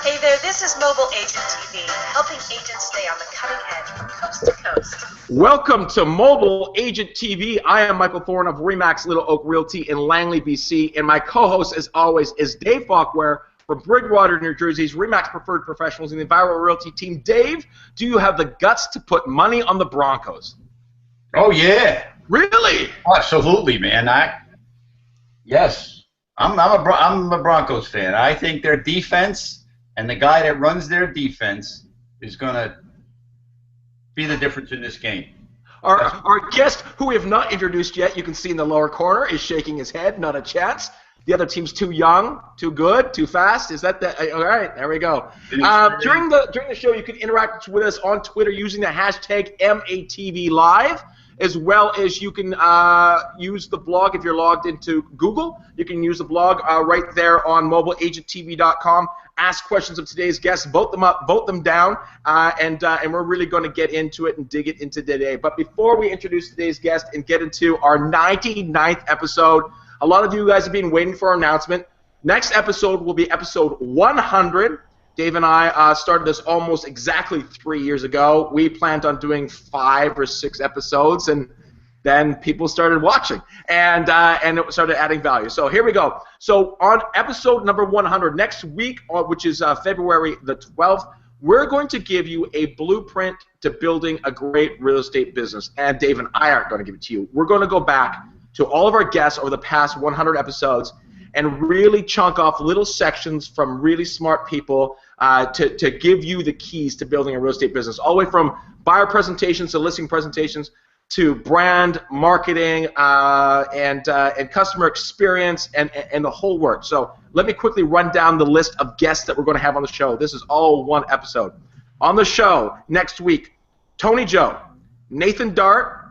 Hey there, this is Mobile Agent TV, helping agents stay on the cutting edge from coast to coast. Welcome to Mobile Agent TV. I am Michael Thorne of Remax Little Oak Realty in Langley, BC, and my co-host, as always, is Dave Falkware from Bridgewater, New Jersey's Remax Preferred Professionals in the Viral Realty team. Dave, do you have the guts to put money on the Broncos? Oh, yeah. Really? Absolutely, man. Yes. I'm a Broncos fan. I think their defense and the guy that runs their defense is going to be the difference in this game. Our guest, who we have not introduced yet, you can see in the lower corner, is shaking his head. Not a chance. The other team's too young, too good, too fast. Is that the? All right, there we go. During the show, you can interact with us on Twitter using the hashtag MATVLive, as well as you can use the blog if you're logged into Google. You can use the blog right there on mobileagenttv.com. Ask questions of today's guests, vote them up, vote them down, and we're really going to get into it and dig it into today. But before we introduce today's guest and get into our 99th episode, a lot of you guys have been waiting for our announcement. Next episode will be episode 100. Dave and I started this almost exactly 3 years ago. We planned on doing 5 or 6 episodes, and then people started watching, and it started adding value. So here we go. So on episode number 100, next week, which is February the 12th, we're going to give you a blueprint to building a great real estate business, and Dave and I aren't going to give it to you. We're going to go back to all of our guests over the past 100 episodes and really chunk off little sections from really smart people to give you the keys to building a real estate business, all the way from buyer presentations to listing presentations to brand, marketing, and customer experience and the whole work. So let me quickly run down the list of guests that we're going to have on the show. This is all one episode. On the show next week, Tony Joe, Nathan Dart,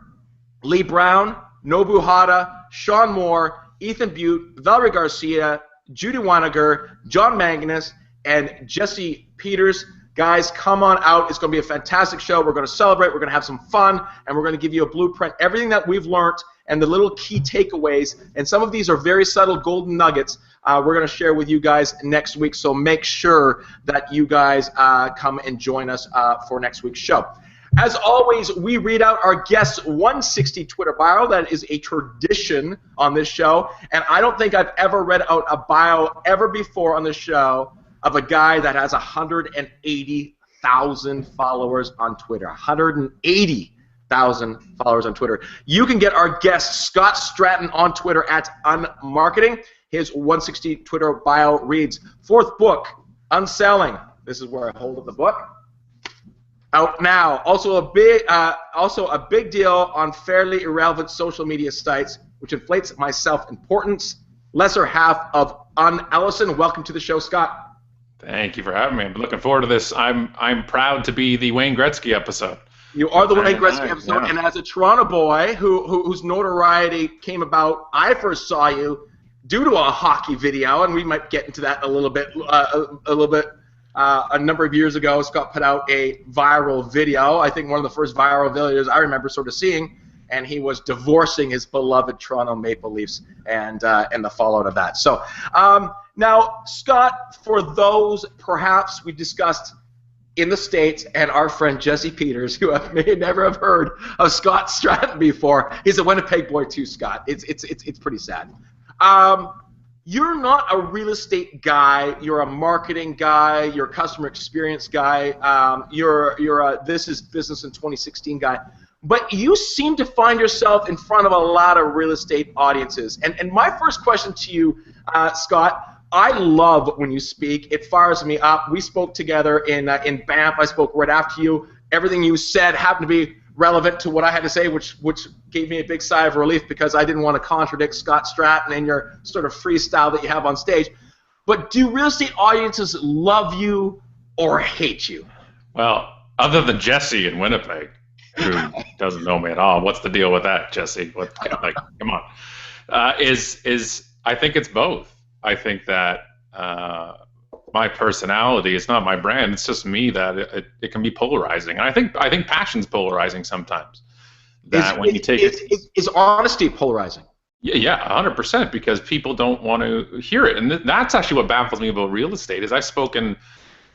Lee Brown, Nobu Hata, Sean Moore, Ethan Butte, Valerie Garcia, Judy Weiniger, John Magnus, and Jesse Peters. Guys, come on out. It's going to be a fantastic show. We're going to celebrate. We're going to have some fun, and we're going to give you a blueprint, everything that we've learned, and the little key takeaways. And some of these are very subtle golden nuggets we're going to share with you guys next week. So make sure that you guys come and join us for next week's show. As always, we read out our guest's 160 Twitter bio. That is a tradition on this show, and I don't think I've ever read out a bio ever before on this show of a guy that has 180,000 followers on Twitter. 180,000 followers on Twitter. You can get our guest, Scott Stratten, on Twitter at Unmarketing. His 160 Twitter bio reads, 4th book, Unselling. This is where I hold up the book. Out now. Also a big deal on fairly irrelevant social media sites, which inflates my self-importance. Lesser half of Ellison. Welcome to the show, Scott. Thank you for having me. I'm looking forward to this. I'm proud to be the Wayne Gretzky episode. You are the Wayne Gretzky episode, yeah. And as a Toronto boy whose notoriety came about, I first saw you due to a hockey video, and we might get into that a little bit. A number of years ago, Scott put out a viral video. I think one of the first viral videos I remember sort of seeing, and he was divorcing his beloved Toronto Maple Leafs and the fallout of that. So now, Scott, for those perhaps we discussed in the States, and our friend Jesse Peters, who may never have heard of Scott Stratten before, he's a Winnipeg boy too, Scott. It's pretty sad. You're not a real estate guy. You're a marketing guy. You're a customer experience guy. You're a this is business in 2016 guy. But you seem to find yourself in front of a lot of real estate audiences. And my first question to you, Scott, I love when you speak. It fires me up. We spoke together in Banff. I spoke right after you. Everything you said happened to be relevant to what I had to say, which gave me a big sigh of relief because I didn't want to contradict Scott Stratten and your sort of freestyle that you have on stage. But do real estate audiences love you or hate you? Well, other than Jesse in Winnipeg, who doesn't know me at all, what's the deal with that, Jesse? Come on. I think it's both. I think that my personality is not my brand. It's just me that it can be polarizing, and I think passion's polarizing sometimes. That when you take is honesty polarizing? Yeah, 100%, because people don't want to hear it, and that's actually what baffles me about real estate. Is I've spoken,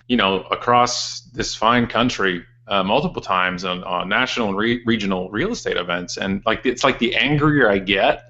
across this fine country multiple times on national and regional real estate events, and like it's like the angrier I get,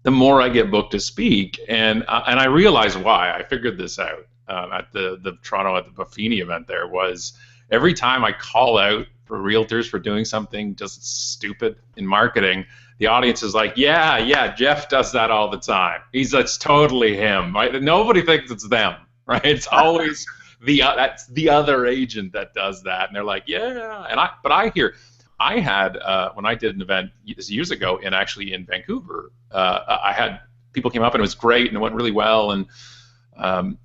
the more I get booked to speak, and I realize why. I figured this out at the Toronto at the Buffini event. There was every time I call out for realtors for doing something just stupid in marketing, the audience is like, yeah, Jeff does that all the time. It's totally him, right? Nobody thinks it's them, right? It's always that's the other agent that does that, and they're like, yeah. But I hear, I had when I did an event years ago in Vancouver, I had people came up and it was great and it went really well, and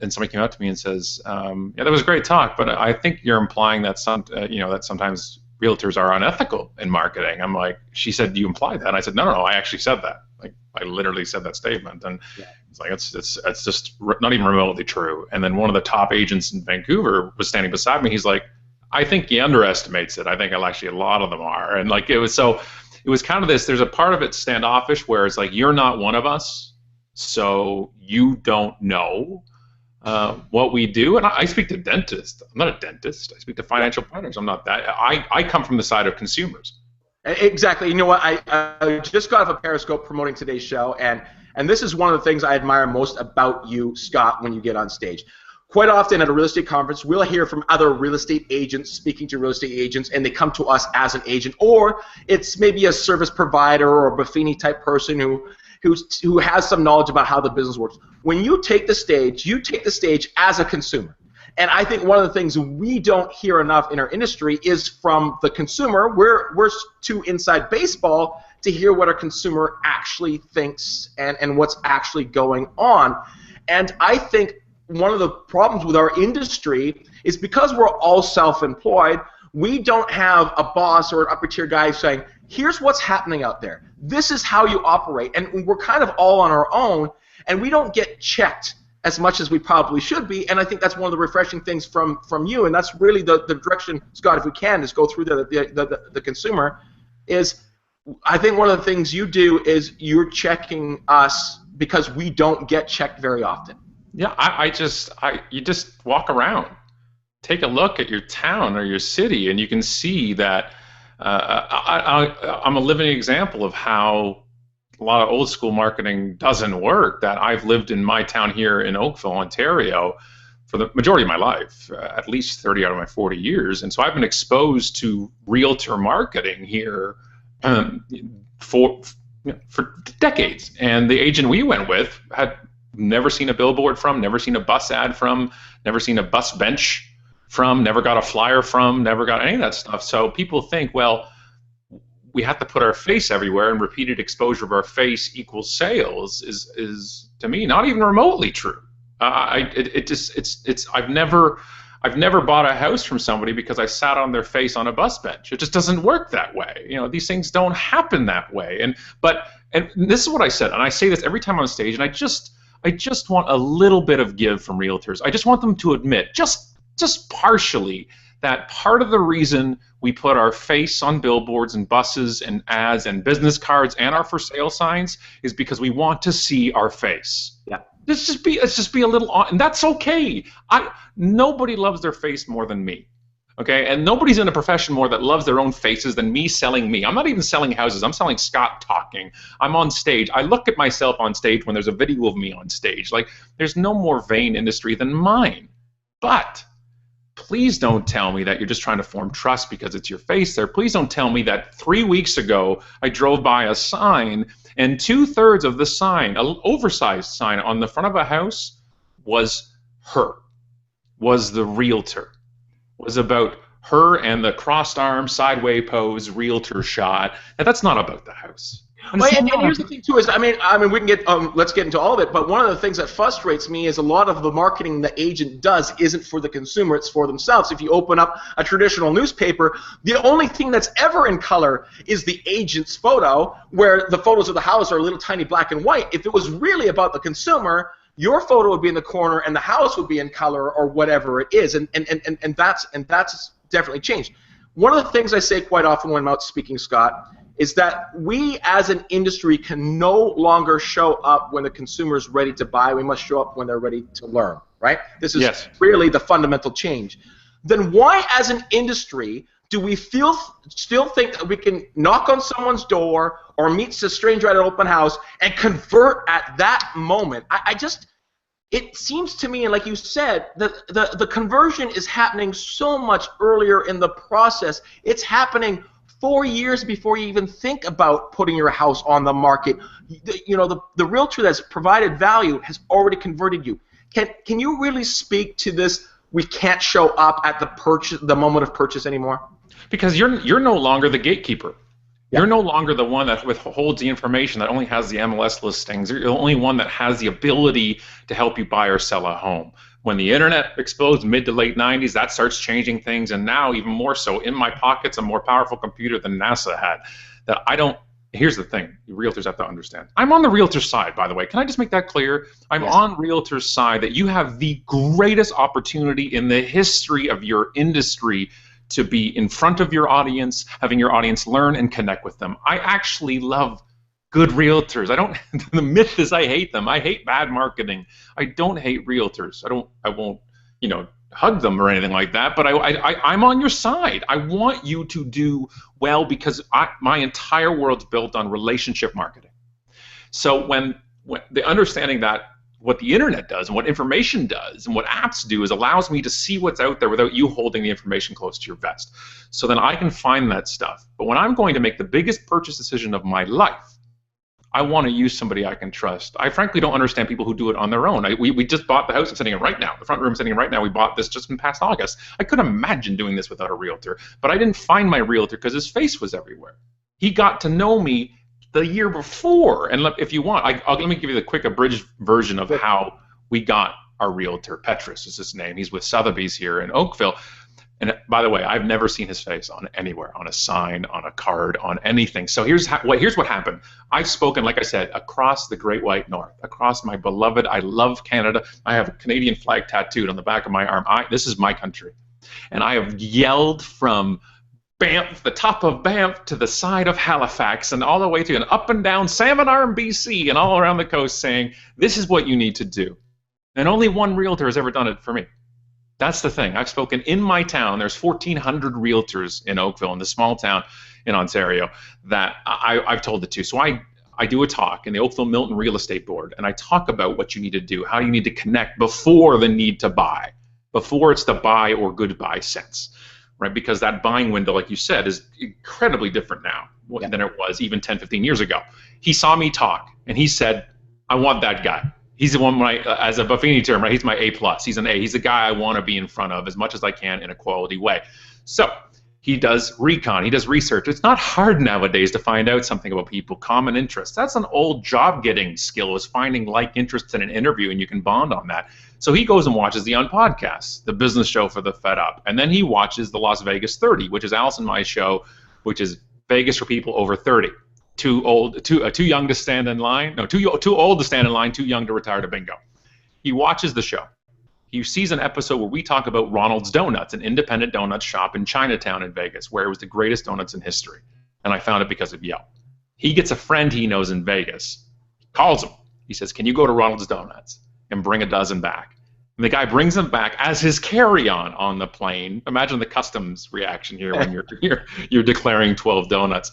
somebody came up to me and says, yeah, that was a great talk, but I think you're implying that that sometimes realtors are unethical in marketing. I'm like, she said, do you imply that? And I said, no, I actually said that. Like, I literally said that statement. And it's like, it's just not even remotely true. And then one of the top agents in Vancouver was standing beside me. He's like, I think he underestimates it. I think actually a lot of them are. And like, it was kind of this, there's a part of it standoffish where it's like, you're not one of us, so you don't know what we do. And I speak to dentists. I'm not a dentist. I speak to financial planners. I'm not that. I come from the side of consumers. Exactly. You know what? I just got off of Periscope promoting today's show, and this is one of the things I admire most about you, Scott, when you get on stage. Quite often at a real estate conference, we'll hear from other real estate agents speaking to real estate agents, and they come to us as an agent, or it's maybe a service provider or a Buffini type person who has some knowledge about how the business works. When you take the stage as a consumer. And I think one of the things we don't hear enough in our industry is from the consumer. We're too inside baseball to hear what our consumer actually thinks and what's actually going on. And I think one of the problems with our industry is because we're all self-employed, we don't have a boss or an upper tier guy saying, here's what's happening out there. This is how you operate. And we're kind of all on our own, and we don't get checked as much as we probably should be. And I think that's one of the refreshing things from you, and that's really the direction, Scott, if we can, is go through the consumer, is I think one of the things you do is you're checking us because we don't get checked very often. Yeah, you just walk around, take a look at your town or your city, and you can see that I'm a living example of how a lot of old school marketing doesn't work. That I've lived in my town here in Oakville, Ontario, for the majority of my life, at least 30 out of my 40 years, and so I've been exposed to realtor marketing here for decades. And the agent we went with had never seen a billboard from, never seen a bus ad from, never seen a bus bench from, never got a flyer from, never got any of that stuff. So people think, well, we have to put our face everywhere, and repeated exposure of our face equals sales is to me not even remotely true. I've never bought a house from somebody because I sat on their face on a bus bench. It just doesn't work that way. These things don't happen that way. And this is what I said, and I say this every time on stage, and I just want a little bit of give from realtors. I just want them to admit, just partially, that part of the reason we put our face on billboards and buses and ads and business cards and our for sale signs is because we want to see our face. Yeah. Let's just be a little on, and that's okay. Nobody loves their face more than me. Okay, and nobody's in a profession more that loves their own faces than me selling me. I'm not even selling houses. I'm selling Scott talking. I'm on stage. I look at myself on stage when there's a video of me on stage. Like, there's no more vain industry than mine. But please don't tell me that you're just trying to form trust because it's your face there. Please don't tell me that 3 weeks ago I drove by a sign and 2/3 of the sign, an oversized sign on the front of a house, was the realtor. Was about her and the crossed arm, sideways pose realtor shot. And that's not about the house. And here's the thing too is, I mean, we can get let's get into all of it. But one of the things that frustrates me is a lot of the marketing the agent does isn't for the consumer; it's for themselves. If you open up a traditional newspaper, the only thing that's ever in color is the agent's photo, where the photos of the house are a little tiny black and white. If it was really about the consumer, your photo would be in the corner and the house would be in color or whatever it is, and that's definitely changed. One of the things I say quite often when I'm out speaking, Scott, is that we as an industry can no longer show up when the consumer is ready to buy. We must show up when they're ready to learn, right? This is really the fundamental change. Then why as an industry do we still think that we can knock on someone's door or meet a stranger at an open house and convert at that moment? It seems to me, and like you said, the conversion is happening so much earlier in the process. It's happening 4 years before you even think about putting your house on the market. The realtor that's provided value has already converted you. Can you really speak to this? We can't show up at the moment of purchase anymore? Because you're no longer the gatekeeper. Yeah. You're no longer the one that withholds the information, that only has the MLS listings. You're the only one that has the ability to help you buy or sell a home. When the internet explodes mid to late 90s, that starts changing things, and now even more so. In my pocket's a more powerful computer than NASA had. Here's the thing, you realtors have to understand. I'm on the realtor side, by the way. Can I just make that clear? I'm on realtor's side that you have the greatest opportunity in the history of your industry to be in front of your audience, having your audience learn and connect with them. I actually love good realtors. The myth is I hate them. I hate bad marketing. I don't hate realtors. I won't, hug them or anything like that, but I'm on your side. I want you to do well because my entire world's built on relationship marketing. So when the understanding that what the internet does and what information does and what apps do is allows me to see what's out there without you holding the information close to your vest. So then I can find that stuff. But when I'm going to make the biggest purchase decision of my life, I want to use somebody I can trust. I frankly don't understand people who do it on their own. We just bought the house I'm sitting in right now. The front room I'm sitting in right now, we bought this just in past August. I couldn't imagine doing this without a realtor. But I didn't find my realtor because his face was everywhere. He got to know me the year before. And if you want, let me give you the quick abridged version of how we got our realtor. Petrus is his name. He's with Sotheby's here in Oakville. And by the way, I've never seen his face on anywhere, on a sign, on a card, on anything. So here's what happened. I've spoken, like I said, across the Great White North, across my beloved, I love Canada. I have a Canadian flag tattooed on the back of my arm. This is my country. And I have yelled from Banff, the top of Banff, to the side of Halifax, and all the way to and up and down Salmon Arm, BC, and all around the coast saying, this is what you need to do. And only one realtor has ever done it for me. That's the thing. I've spoken in my town. There's 1,400 realtors in Oakville, in this small town in Ontario, that I've told it to. So I do a talk in the Oakville Milton Real Estate Board, and I talk about what you need to do, how you need to connect before the need to buy, before it's the buy or goodbye sense, right? Because that buying window, like you said, is incredibly different now than it was even 10, 15 years ago. He saw me talk, and he said, I want that guy. He's the one, as a Buffini term, right? He's my A+. He's an A. He's the guy I want to be in front of as much as I can in a quality way. So he does recon. He does research. It's not hard nowadays to find out something about people, common interests. That's an old job-getting skill, is finding like interests in an interview, and you can bond on that. So he goes and watches the On Podcasts, the business show for the Fed Up. And then he watches the Las Vegas 30, which is Alice and my show, which is Vegas for people over 30. Too young to stand in line. No, too old to stand in line, too young to retire to bingo. He watches the show. He sees an episode where we talk about Ronald's Donuts, an independent donut shop in Chinatown in Vegas, where it was the greatest donuts in history. And I found it because of Yelp. He gets a friend he knows in Vegas. He calls him. He says, can you go to Ronald's Donuts and bring a dozen back? And the guy brings them back as his carry-on on the plane. Imagine the customs reaction here when you're declaring 12 donuts.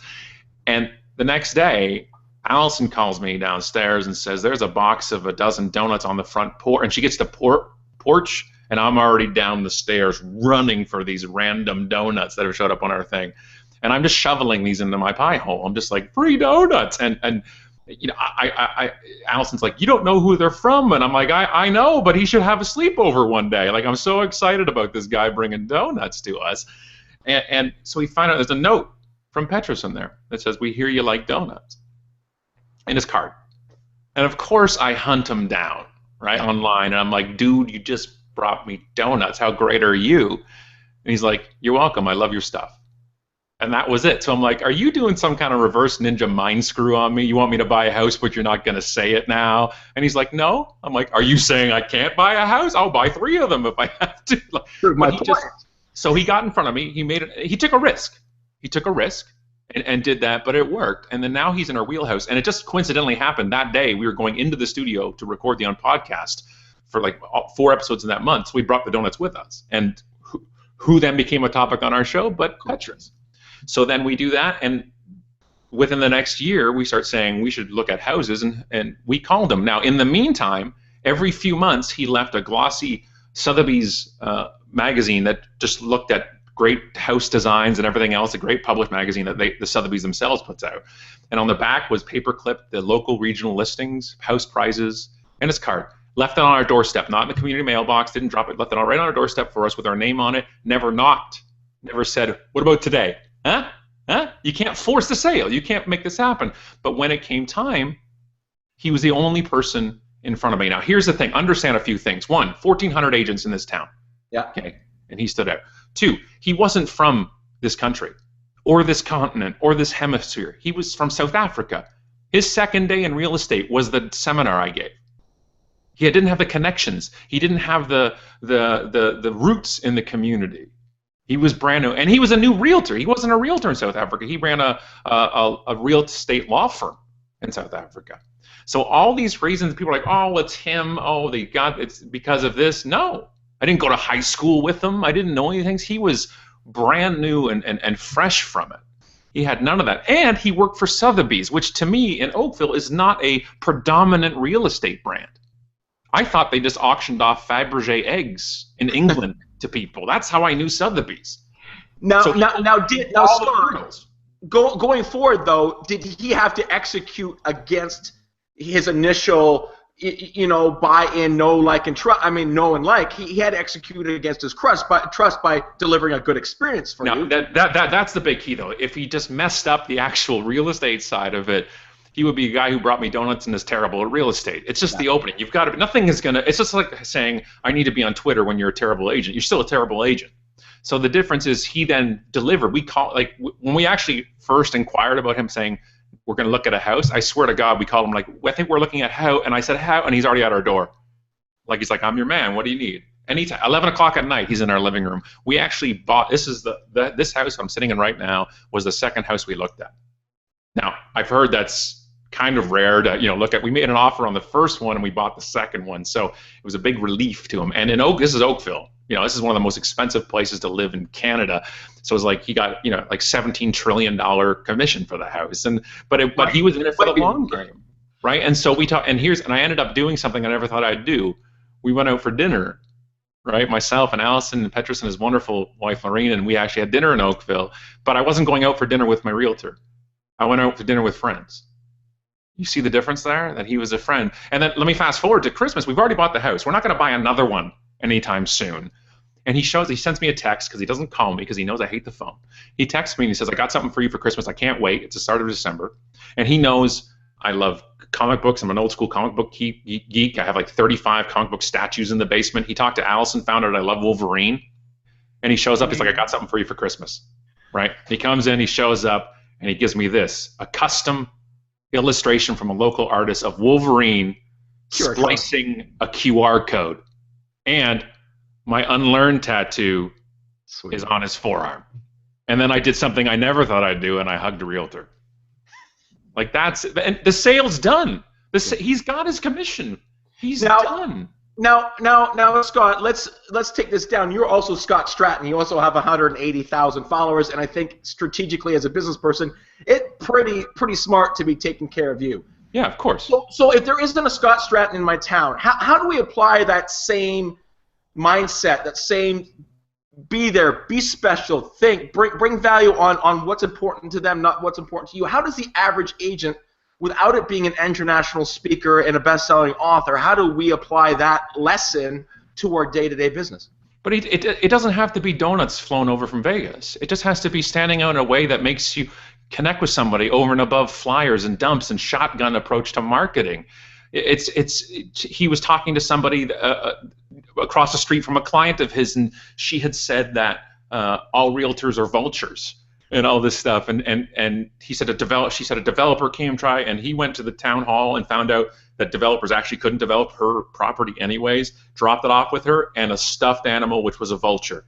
And the next day, Allison calls me downstairs and says, there's a box of a dozen donuts on the front porch. And she gets the porch, and I'm already down the stairs running for these random donuts that have showed up on our thing. And I'm just shoveling these into my pie hole. I'm just like, free donuts. And Allison's like, you don't know who they're from. And I'm like, I know, but he should have a sleepover one day. Like, I'm so excited about this guy bringing donuts to us. And so we find out there's a note from Petrus in there that says, we hear you like donuts, in his card. And of course I hunt him down, right, online, and I'm like, dude, you just brought me donuts. How great are you? And he's like, you're welcome. I love your stuff. And that was it. So I'm like, are you doing some kind of reverse ninja mind screw on me? You want me to buy a house, but you're not going to say it now? And he's like, no. I'm like, are you saying I can't buy a house? I'll buy 3 of them if I have to. So he got in front of me. He took a risk. He took a risk, and did that, but it worked. And then now he's in our wheelhouse. And it just coincidentally happened that day we were going into the studio to record the podcast for like 4 episodes in that month. So we brought the donuts with us. And who then became a topic on our show but Petrus. So then we do that, and within the next year, we start saying we should look at houses, and we called him. Now, in the meantime, every few months, he left a glossy Sotheby's magazine that just looked at great house designs and everything else, a great published magazine that the Sotheby's themselves puts out. And on the back was paperclipped the local regional listings, house prices, and his card. Left it on our doorstep, not in the community mailbox, didn't drop it, left it right on our doorstep for us with our name on it, never knocked, never said, what about today? Huh? You can't force the sale. You can't make this happen. But when it came time, he was the only person in front of me. Now, here's the thing. Understand a few things. 1, 1,400 agents in this town. Yeah. Okay. And he stood out. 2, he wasn't from this country or this continent or this hemisphere. He was from South Africa. His second day in real estate was the seminar I gave. He didn't have the connections. He didn't have the roots in the community. He was brand new, and he was a new realtor. He wasn't a realtor in South Africa. He ran a real estate law firm in South Africa. So all these reasons, people are like, oh, it's him. Oh, it's because of this. No, I didn't go to high school with him. I didn't know anything. He was brand new and fresh from it. He had none of that, and he worked for Sotheby's, which to me in Oakville is not a predominant real estate brand. I thought they just auctioned off Fabergé eggs in England to people. That's how I knew Sotheby's. Now, So Scott, going forward though, did he have to execute against his initial, buy-in, know, like, and trust? I mean, know and like. He had to execute against his trust by delivering a good experience for you. That's the big key though. If he just messed up the actual real estate side of it, he would be a guy who brought me donuts and is terrible at real estate. It's just the opening. You've got to. Nothing is gonna. It's just like saying I need to be on Twitter when you're a terrible agent. You're still a terrible agent. So the difference is he then delivered. When we actually first inquired about him saying we're going to look at a house. I swear to God, we called him like I think we're looking at how, and I said how, and he's already at our door. He's like I'm your man. What do you need? Anytime. 11 o'clock at night, he's in our living room. We actually bought. This is this house I'm sitting in right now was the second house we looked at. Now I've heard that's kind of rare to look at. We made an offer on the first one and we bought the second one, so it was a big relief to him. And this is Oakville. This is one of the most expensive places to live in Canada. So it's like he got like $17 trillion commission for the house, but he was in it for the long game, right? And so we talked, and I ended up doing something I never thought I'd do. We went out for dinner, right? Myself and Allison and Petrus and his wonderful wife Lorraine, and we actually had dinner in Oakville. But I wasn't going out for dinner with my realtor. I went out for dinner with friends. You see the difference there? That he was a friend. And then let me fast forward to Christmas. We've already bought the house. We're not going to buy another one anytime soon. And he sends me a text because he doesn't call me because he knows I hate the phone. He texts me and he says, I got something for you for Christmas. I can't wait. It's the start of December. And he knows I love comic books. I'm an old school comic book geek. I have like 35 comic book statues in the basement. He talked to Allison, found out I love Wolverine. And he shows up. He's like, I got something for you for Christmas. Right? He comes in, he shows up, and he gives me this, a custom illustration from a local artist of Wolverine splicing a QR code. And my unlearned tattoo is on his forearm. And then I did something I never thought I'd do, and I hugged a realtor. And the sale's done. He's got his commission. He's done. Now, Scott, let's take this down. You're also Scott Stratten. You also have 180,000 followers, and I think strategically as a business person, it's pretty smart to be taking care of you. Yeah, of course. So if there isn't a Scott Stratten in my town, how do we apply that same mindset, that same be there, be special, think, bring value on what's important to them, not what's important to you? How does the average agent, without it being an international speaker and a best-selling author, how do we apply that lesson to our day-to-day business? But it doesn't have to be donuts flown over from Vegas. It just has to be standing out in a way that makes you connect with somebody over and above flyers and dumps and shotgun approach to marketing. He was talking to somebody across the street from a client of his, and she had said that all realtors are vultures and all this stuff, and she said a developer came try, and he went to the town hall and found out that developers actually couldn't develop her property anyways, dropped it off with her and a stuffed animal which was a vulture.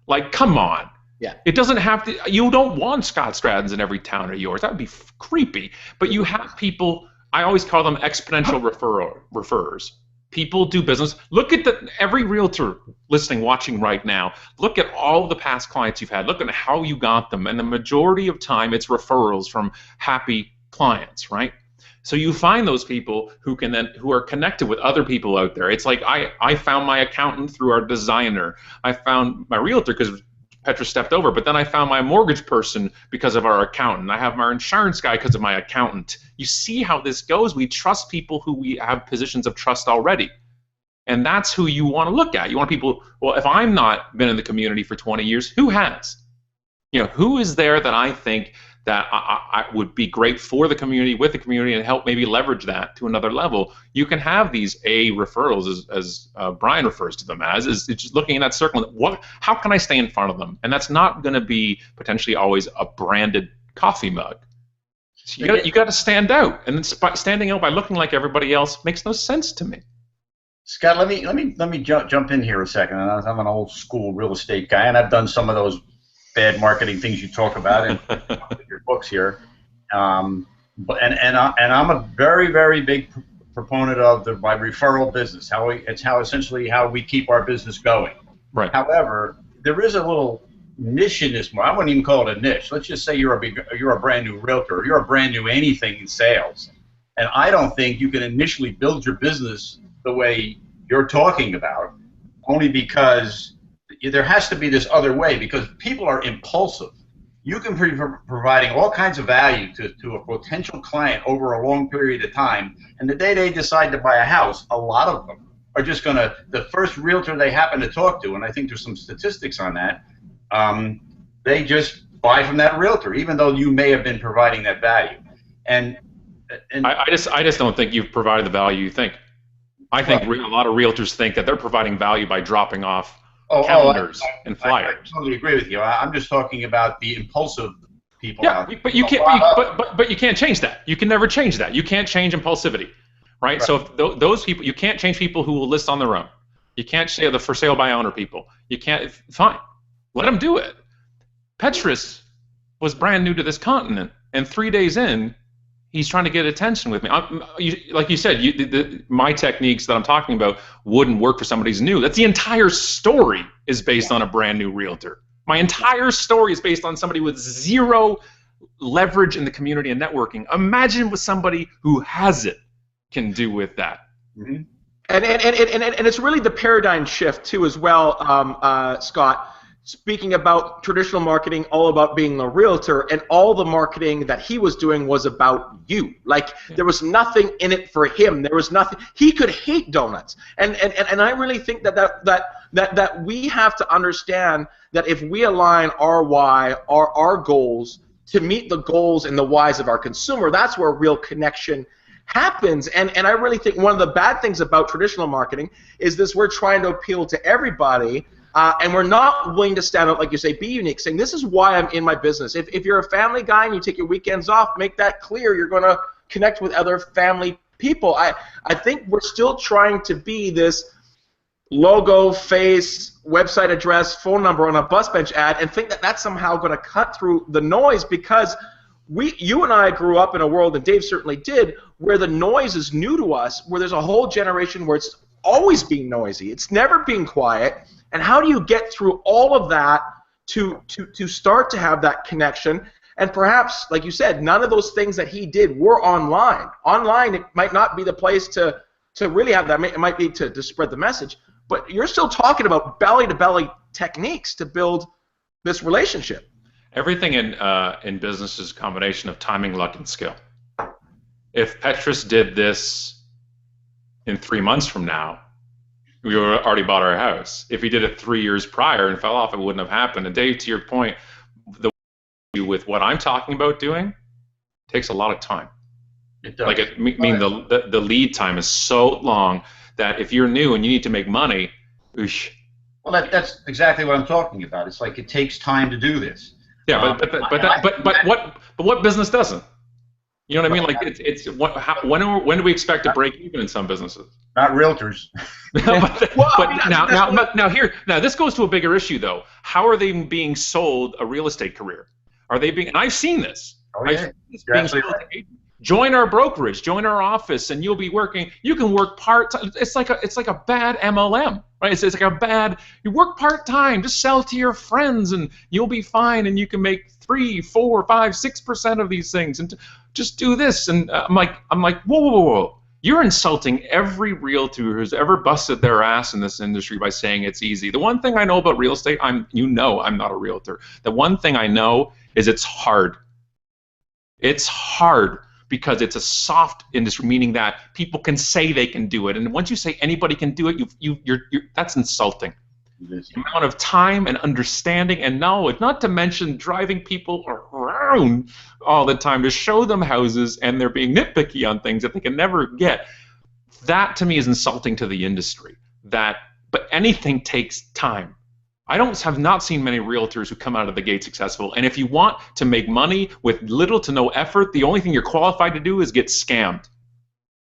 Like, come on. Yeah. It doesn't have to. You don't want Scott Strattens in every town of yours. That would be creepy. But you have people. I always call them exponential referrers. People do business. Look at every realtor listening, watching right now. Look at all the past clients you've had. Look at how you got them, and the majority of time it's referrals from happy clients, right? So you find those people who are connected with other people out there. It's like I found my accountant through our designer. I found my realtor because Petra stepped over, but then I found my mortgage person because of our accountant. I have my insurance guy because of my accountant. You see how this goes. We trust people who we have positions of trust already. And that's who you want to look at. You want people, well, if I'm not been in the community for 20 years, who has? Who is there that I think that I would be great for the community, with the community, and help maybe leverage that to another level? You can have these referrals, as Brian refers to them as, is just looking in that circle. How can I stay in front of them? And that's not going to be potentially always a branded coffee mug. So you got to stand out, and then standing out by looking like everybody else makes no sense to me. Scott, let me jump in here a second. I'm an old school real estate guy, and I've done some of those bad marketing things you talk about in your books here, I'm a very, very big proponent of my referral business. It's essentially how we keep our business going. Right. However, there is a little niche in this. I wouldn't even call it a niche. Let's just say you're a brand new realtor. You're a brand new anything in sales, and I don't think you can initially build your business the way you're talking about, only because there has to be this other way, because people are impulsive. You can be providing all kinds of value to a potential client over a long period of time, and the day they decide to buy a house, a lot of them are just going to, the first realtor they happen to talk to, and I think there's some statistics on that, they just buy from that realtor, even though you may have been providing that value. And I just don't think you've provided the value you think. I think a lot of realtors think that they're providing value by dropping off calendars and flyers. I totally agree with you. I'm just talking about the impulsive people. Yeah, but you can't. But you can't change that. You can never change that. You can't change impulsivity, right? So if those people, you can't change people who will list on their own. You can't say the for sale by owner people. You can't. Fine, let them do it. Petrus was brand new to this continent, and 3 days in, he's trying to get attention with me. Like you said, my techniques that I'm talking about wouldn't work for somebody who's new. That's the entire story is based on a brand new realtor. My entire story is based on somebody with zero leverage in the community and networking. Imagine what somebody who has it can do with that. Mm-hmm. And it's really the paradigm shift too as well, Scott. Speaking about traditional marketing, all about being a realtor, and all the marketing that he was doing was about you. Like, there was nothing in it for him. There was nothing. He could hate donuts, and I really think that we have to understand that if we align our why, our goals to meet the goals and the whys of our consumer, that's where real connection happens. And I really think one of the bad things about traditional marketing is this: we're trying to appeal to everybody. And we're not willing to stand out, like you say, be unique, saying this is why I'm in my business. If you're a family guy and you take your weekends off, make that clear. You're going to connect with other family people. I think we're still trying to be this logo, face, website address, phone number on a bus bench ad, and think that that's somehow going to cut through the noise, because you and I grew up in a world, and Dave certainly did, where the noise is new to us, where there's a whole generation where it's always being noisy. It's never being quiet. And how do you get through all of that to start to have that connection? And perhaps, like you said, none of those things that he did were online. Online, it might not be the place to really have that. It might be to spread the message. But you're still talking about belly-to-belly techniques to build this relationship. Everything in business is a combination of timing, luck, and skill. If Petrus did this in 3 months from now, we already bought our house. If he did it 3 years prior and fell off, it wouldn't have happened. And Dave, to your point, with what I'm talking about doing takes a lot of time. It does. Like the lead time is so long that if you're new and you need to make money, oosh. Well, that's exactly what I'm talking about. It's like it takes time to do this. Yeah, but what business doesn't? You know what I mean? Like when do we expect to break even in some businesses? not realtors. Now this goes to a bigger issue though. How are they being sold a real estate career? Are they being? And I've seen this. Oh yeah, you're absolutely right. Join our brokerage, join our office, and you'll be working. You can work part time. It's like a bad MLM, right? It's like a bad. You work part time, just sell to your friends, and you'll be fine. And you can make 3, 4, 5, 6% of these things, and just do this. And I'm like, whoa. You're insulting every realtor who's ever busted their ass in this industry by saying it's easy. The one thing I know about real estate, I'm not a realtor. The one thing I know is it's hard. It's hard because it's a soft industry, meaning that people can say they can do it, and once you say anybody can do it, you're that's insulting. The amount of time and understanding and knowledge, not to mention driving people around all the time to show them houses, and they're being nitpicky on things that they can never get. That to me is insulting to the industry. But anything takes time. I have not seen many realtors who come out of the gate successful. And if you want to make money with little to no effort, the only thing you're qualified to do is get scammed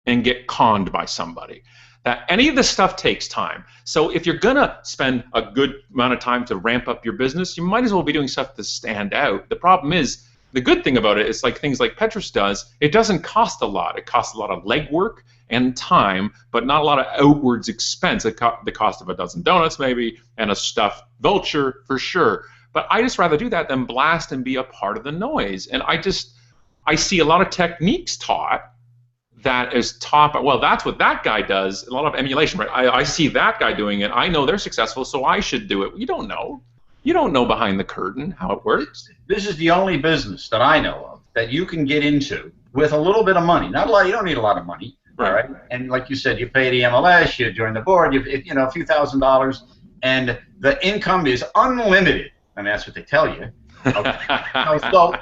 and get conned by somebody. That any of this stuff takes time. So if you're gonna spend a good amount of time to ramp up your business, you might as well be doing stuff to stand out. The problem is, the good thing about it is like things like Petrus does, it doesn't cost a lot. It costs a lot of legwork and time, but not a lot of outwards expense. The cost of a dozen donuts maybe, and a stuffed vulture for sure. But I just rather do that than blast and be a part of the noise. And I see a lot of techniques taught that is taught, well, that's what that guy does, a lot of emulation, right? I see that guy doing it, I know they're successful, so I should do it. You don't know. You don't know behind the curtain how it works. This is the only business that I know of that you can get into with a little bit of money. Not a lot. You don't need a lot of money, right? All right? And like you said, you pay the MLS, you join the board, a few $1,000s, and the income is unlimited. I mean, that's what they tell you. Okay.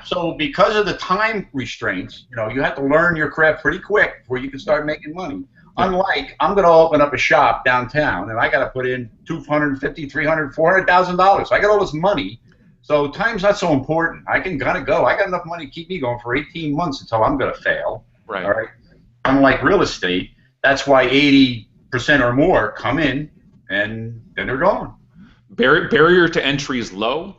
So because of the time restraints, you have to learn your craft pretty quick before you can start making money. Unlike, I'm going to open up a shop downtown, and I got to put in $250,000, $300,000, $400,000. So I got all this money, so time's not so important. I can kind of go. I got enough money to keep me going for 18 months until I'm going to fail. Right. All right. Unlike real estate, that's why 80% or more come in, and then they're gone. Barrier to entry is low,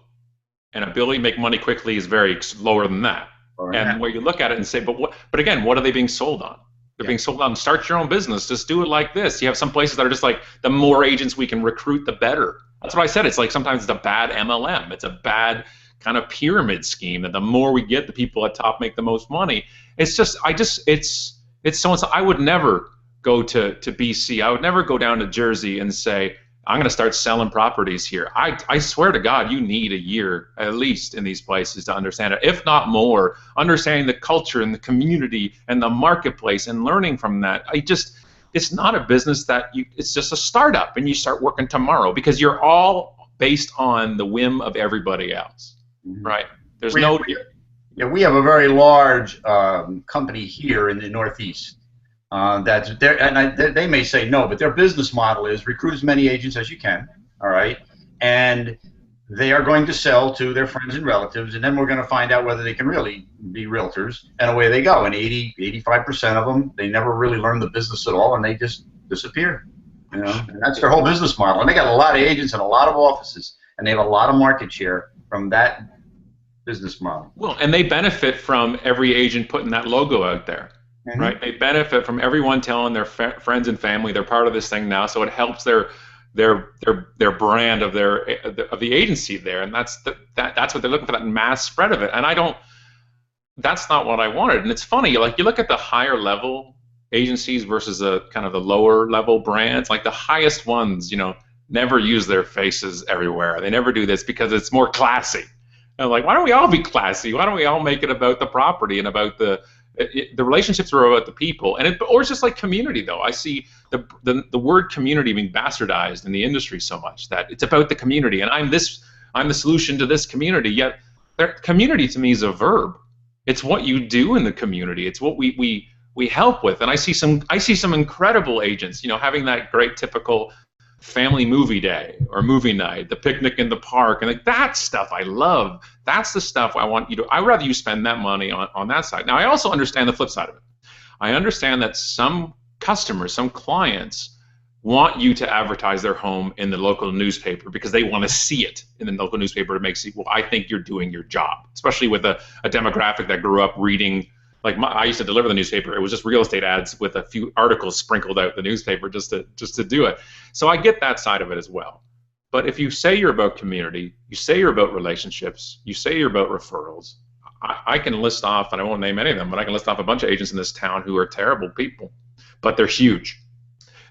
and ability to make money quickly is very lower than that. And where you look at it and say, but again, what are they being sold on? They're being sold on, start your own business, just do it like this. You have some places that are just like, the more agents we can recruit, the better. That's what I said. It's like sometimes it's a bad MLM. It's a bad kind of pyramid scheme that the more we get, the people at top make the most money. It's just, it's so, I would never go to BC. I would never go down to Jersey and say, I'm going to start selling properties here. I swear to God, you need a year at least in these places to understand it, if not more. Understanding the culture and the community and the marketplace and learning from that. It's not a business it's just a startup and you start working tomorrow because you're all based on the whim of everybody else, right? There's we have a very large company here in the Northeast. That's there, and they may say no, but their business model is recruit as many agents as you can, all right? And they are going to sell to their friends and relatives, and then we're going to find out whether they can really be realtors, and away they go. And 85% of them, they never really learn the business at all, and they just disappear. And that's their whole business model. And they got a lot of agents and a lot of offices, and they have a lot of market share from that business model. Well, and they benefit from every agent putting that logo out there. Mm-hmm. Right, they benefit from everyone telling their friends and family they're part of this thing now, so it helps their brand of the agency there, and that's what they're looking for, that mass spread of it. And that's not what I wanted. And it's funny, like you look at the higher level agencies versus the kind of the lower level brands, like the highest ones, never use their faces everywhere. They never do this because it's more classy. And like, why don't we all be classy? Why don't we all make it about the property and about the relationships are about the people, or it's just like community though. I see the word community being bastardized in the industry so much that it's about the community, and I'm the solution to this community. Yet, community to me is a verb. It's what you do in the community. It's what we help with. And I see some incredible agents, having that great typical family movie day or movie night, the picnic in the park, and like that stuff I love. That's the stuff I want you to. I'd rather you spend that money on that side. Now I also understand the flip side of it. I understand that some customers, some clients want you to advertise their home in the local newspaper because they want to see it in the local newspaper. It makes it, well, I think you're doing your job, especially with a demographic that grew up reading. Like I used to deliver the newspaper. It was just real estate ads with a few articles sprinkled out the newspaper just to do it. So I get that side of it as well. But if you say you're about community, you say you're about relationships, you say you're about referrals, I can list off, and I won't name any of them, but I can list off a bunch of agents in this town who are terrible people, but they're huge.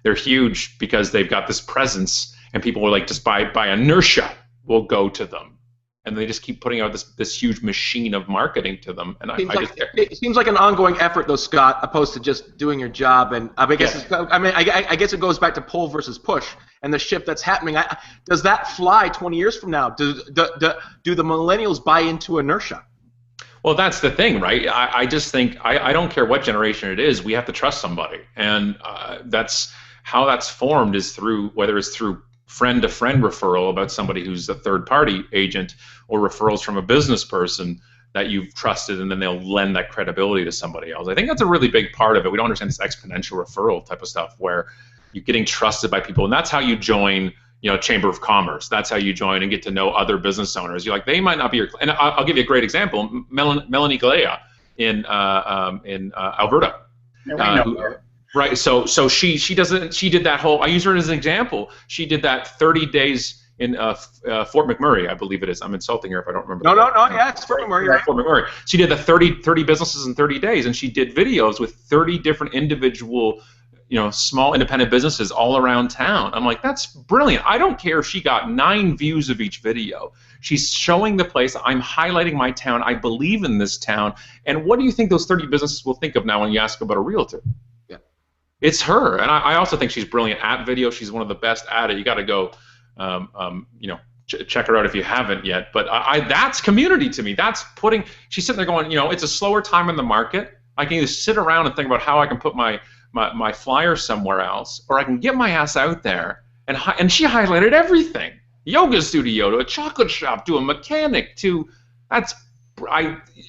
They're huge because they've got this presence, and people will like just by inertia will go to them, and they just keep putting out this huge machine of marketing to them. And it seems like an ongoing effort, though, Scott, opposed to just doing your job. And I guess I guess it goes back to pull versus push and the shift that's happening. Does that fly 20 years from now? Do the millennials buy into inertia? Well, that's the thing, right? I just think I don't care what generation it is. We have to trust somebody, and that's how that's formed is through whether it's through friend-to-friend referral about somebody who's a third-party agent, or referrals from a business person that you've trusted, and then they'll lend that credibility to somebody else. I think that's a really big part of it. We don't understand this exponential referral type of stuff where you're getting trusted by people, and that's how you join, Chamber of Commerce. That's how you join and get to know other business owners. You're like, they might not be your, and I'll give you a great example. Melanie Galea in Alberta. Yeah, we know her. Right, so she did that whole, I use her as an example. She did that 30 days in Fort McMurray, I believe it is. I'm insulting her if I don't remember. No, yeah, it's Fort McMurray. Right? Fort McMurray. She did the 30 businesses in 30 days, and she did videos with 30 different individual, small independent businesses all around town. I'm like, that's brilliant. I don't care if she got 9 views of each video. She's showing the place. I'm highlighting my town. I believe in this town. And what do you think those 30 businesses will think of now when you ask about a realtor? It's her, and I also think she's brilliant at video. She's one of the best at it. You got to go, check her out if you haven't yet. But that's community to me. That's putting. She's sitting there going, it's a slower time in the market. I can either sit around and think about how I can put my flyer somewhere else, or I can get my ass out there. And she highlighted everything: yoga studio to a chocolate shop to a mechanic to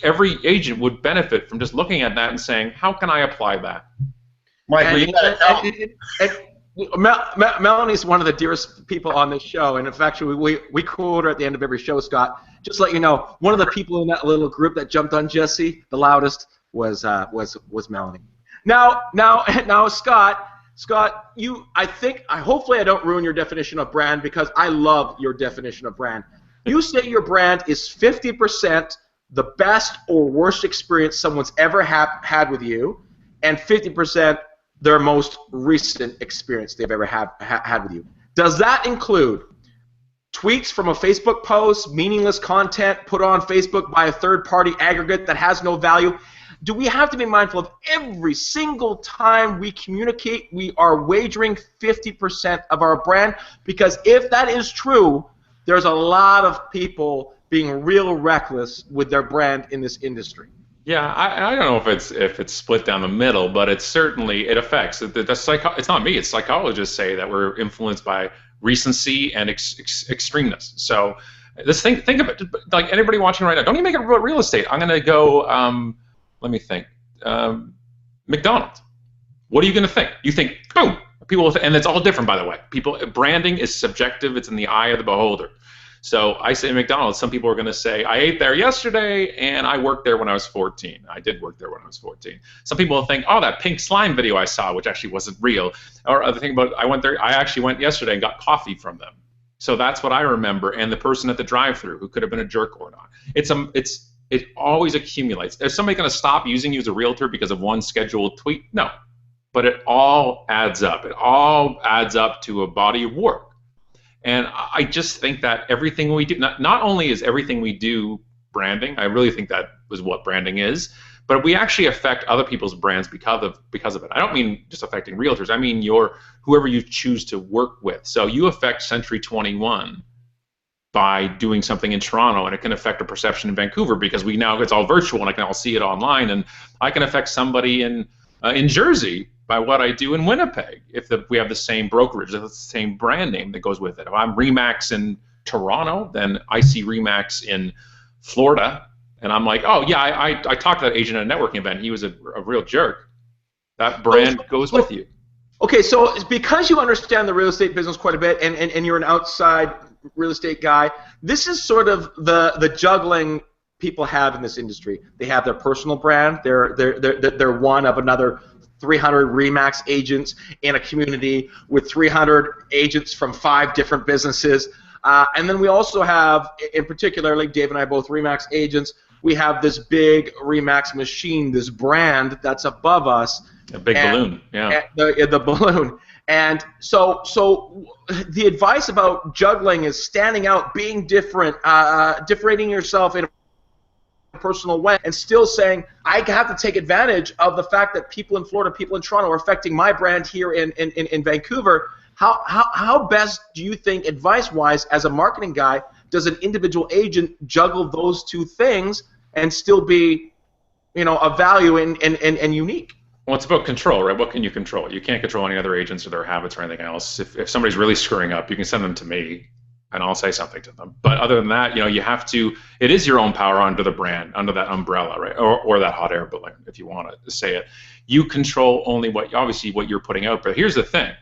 every agent would benefit from just looking at that and saying, how can I apply that? Mike, Melanie's one of the dearest people on this show, and in fact, we quote her at the end of every show, Scott. Just to let you know, one of the people in that little group that jumped on Jesse the loudest was Melanie. Now, Scott, hopefully I don't ruin your definition of brand, because I love your definition of brand. You say your brand is 50% the best or worst experience someone's ever had with you, and 50% their most recent experience they've ever had with you. Does that include tweets from a Facebook post, meaningless content put on Facebook by a third-party aggregate that has no value? Do we have to be mindful of every single time we communicate, we are wagering 50% of our brand? Because if that is true, there's a lot of people being real reckless with their brand in this industry. Yeah, I don't know if it's split down the middle, but it affects. It's not me. It's psychologists say that we're influenced by recency and extremeness. So think of it like anybody watching right now. Don't even make it about real estate. I'm gonna go. Let me think. McDonald's. What are you gonna think? You think boom. People, and it's all different, by the way. Branding is subjective. It's in the eye of the beholder. So I say McDonald's. Some people are going to say, I ate there yesterday, and I worked there when I was 14. I did work there when I was 14. Some people will think, oh, that pink slime video I saw, which actually wasn't real. Or other thing about, I actually went yesterday and got coffee from them. So that's what I remember. And the person at the drive-thru who could have been a jerk or not. It always accumulates. Is somebody going to stop using you as a realtor because of one scheduled tweet? No. But it all adds up. It all adds up to a body of work. And I just think that everything we do, not only is everything we do branding, I really think that is what branding is, but we actually affect other people's brands because of it. I don't mean just affecting realtors. I mean whoever you choose to work with. So you affect Century 21 by doing something in Toronto, and it can affect a perception in Vancouver because it's all virtual and I can all see it online, and I can affect somebody in Jersey by what I do in Winnipeg if we have the same brokerage, the same brand name that goes with it. If I'm Remax in Toronto, then I see Remax in Florida, and I'm like, oh yeah, I talked to that agent at a networking event. He was a real jerk. That brand goes with you. Okay, so it's because you understand the real estate business quite a bit, and you're an outside real estate guy, this is sort of the juggling people have in this industry. They have their personal brand. They're one of another 300 RE/MAX agents in a community with 300 agents from 5 different businesses. And then we also have, in particular, like Dave and I both RE/MAX agents, we have this big RE/MAX machine, this brand that's above us. A big balloon, yeah. The balloon. And so the advice about juggling is standing out, being different, differentiating yourself in a personal way, and still saying, I have to take advantage of the fact that people in Florida, people in Toronto are affecting my brand here in Vancouver. How best do you think, advice-wise, as a marketing guy, does an individual agent juggle those two things and still be, of value and unique? Well, it's about control, right? What can you control? You can't control any other agents or their habits or anything else. If somebody's really screwing up, you can send them to me, and I'll say something to them. But other than that, you have to. It is your own power under the brand, under that umbrella, right? Or that hot air balloon, if you want to say it. You control only what you're putting out. But here's the thing: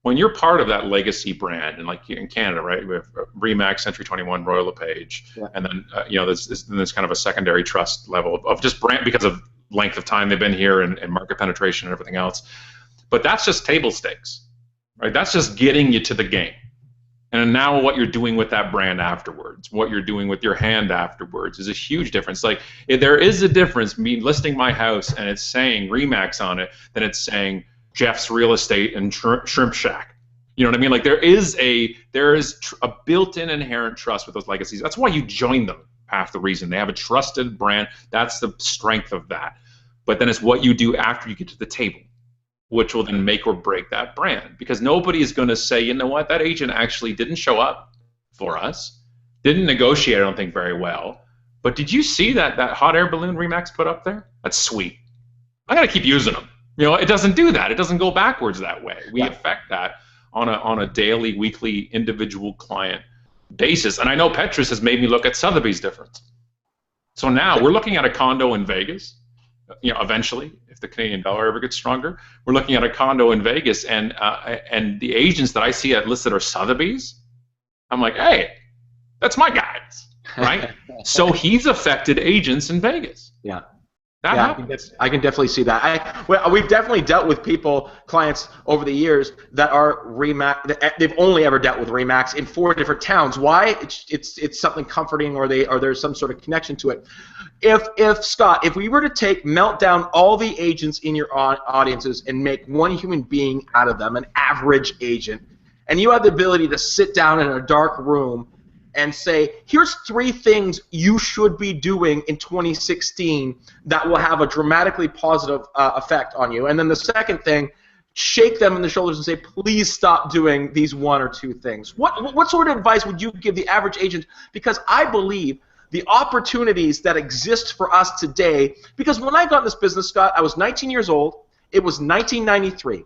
when you're part of that legacy brand, and like in Canada, right, we have RE/MAX, Century 21, Royal LePage, yeah. And then there's kind of a secondary trust level of just brand because of length of time they've been here and market penetration and everything else. But that's just table stakes, right? That's just getting you to the game. And now what you're doing with that brand afterwards, what you're doing with your hand afterwards is a huge difference. Like, there is a difference me listing my house and it's saying RE/MAX on it than it's saying Jeff's Real Estate and Shrimp Shack. You know what I mean? Like, there is a built-in inherent trust with those legacies. That's why you join them. Half the reason they have a trusted brand. That's the strength of that. But then it's what you do after you get to the table, which will then make or break that brand. Because nobody is going to say, you know what, that agent actually didn't show up for us, didn't negotiate, I don't think, very well. But did you see that hot air balloon RE/MAX put up there? That's sweet. I got to keep using them. It doesn't do that. It doesn't go backwards that way. We affect that on a daily, weekly, individual client basis. And I know Petrus has made me look at Sotheby's difference. So now we're looking at a condo in Vegas. Eventually, if the Canadian dollar ever gets stronger, we're looking at a condo in Vegas, and the agents that I see listed are Sotheby's. I'm like, hey, that's my guys, right? So he's affected agents in Vegas. Yeah. That happens. I can definitely see that. We've definitely dealt with clients over the years that are RE/MAX. They've only ever dealt with RE/MAX in 4 different towns. Why? It's something comforting, or there's some sort of connection to it. If Scott, if we were to melt down all the agents in your audiences and make one human being out of them, an average agent, and you have the ability to sit down in a dark room and say, here's 3 things you should be doing in 2016 that will have a dramatically positive effect on you. And then the second thing, shake them in the shoulders and say, please stop doing these 1 or 2 things. What sort of advice would you give the average agent? Because I believe the opportunities that exist for us today, because when I got in this business, Scott, I was 19 years old. It was 1993.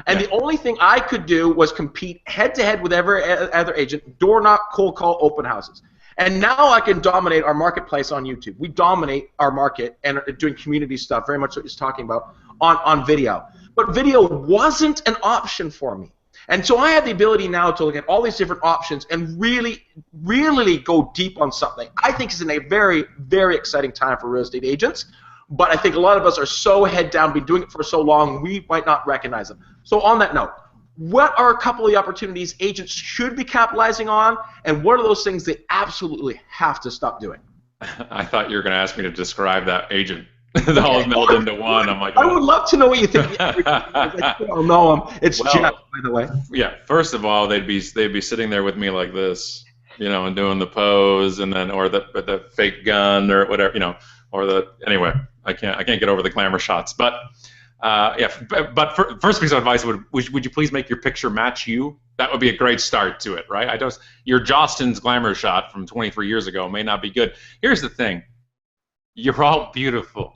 And the only thing I could do was compete head-to-head with every other agent, door knock, cold call, open houses. And now I can dominate our marketplace on YouTube. We dominate our market and are doing community stuff, very much what he's talking about, on video. But video wasn't an option for me. And so I have the ability now to look at all these different options and really, really go deep on something. I think it's in a very, very exciting time for real estate agents. But I think a lot of us are so head down, been doing it for so long, we might not recognize them. So on that note, what are a couple of the opportunities agents should be capitalizing on, and what are those things they absolutely have to stop doing? I thought you were going to ask me to describe that agent. They all melded into one. I'm like, I would love to know what you think. I don't know him. It's Jeff, by the way. Yeah. First of all, they'd be sitting there with me like this, and doing the pose, and then or the fake gun or whatever, or anyway. I can't get over the glamour shots, but first piece of advice would you please make your picture match you? That would be a great start to it, right? Your Jostens glamour shot from 23 years ago may not be good. Here's the thing: you're all beautiful,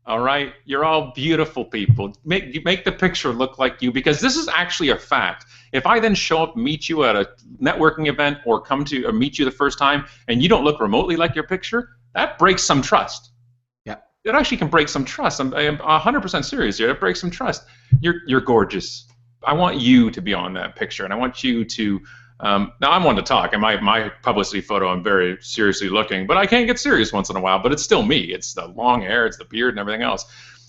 all right? You're all beautiful people. Make the picture look like you, because this is actually a fact. If I then show up, meet you at a networking event, or meet you the first time, and you don't look remotely like your picture, that breaks some trust. It actually can break some trust. I'm 100% serious here. It breaks some trust. You're gorgeous. I want you to be on that picture, and I want you to. Now I'm one to talk, and my publicity photo, I'm very seriously looking, but I can get serious once in a while. But it's still me. It's the long hair, it's the beard, and everything else.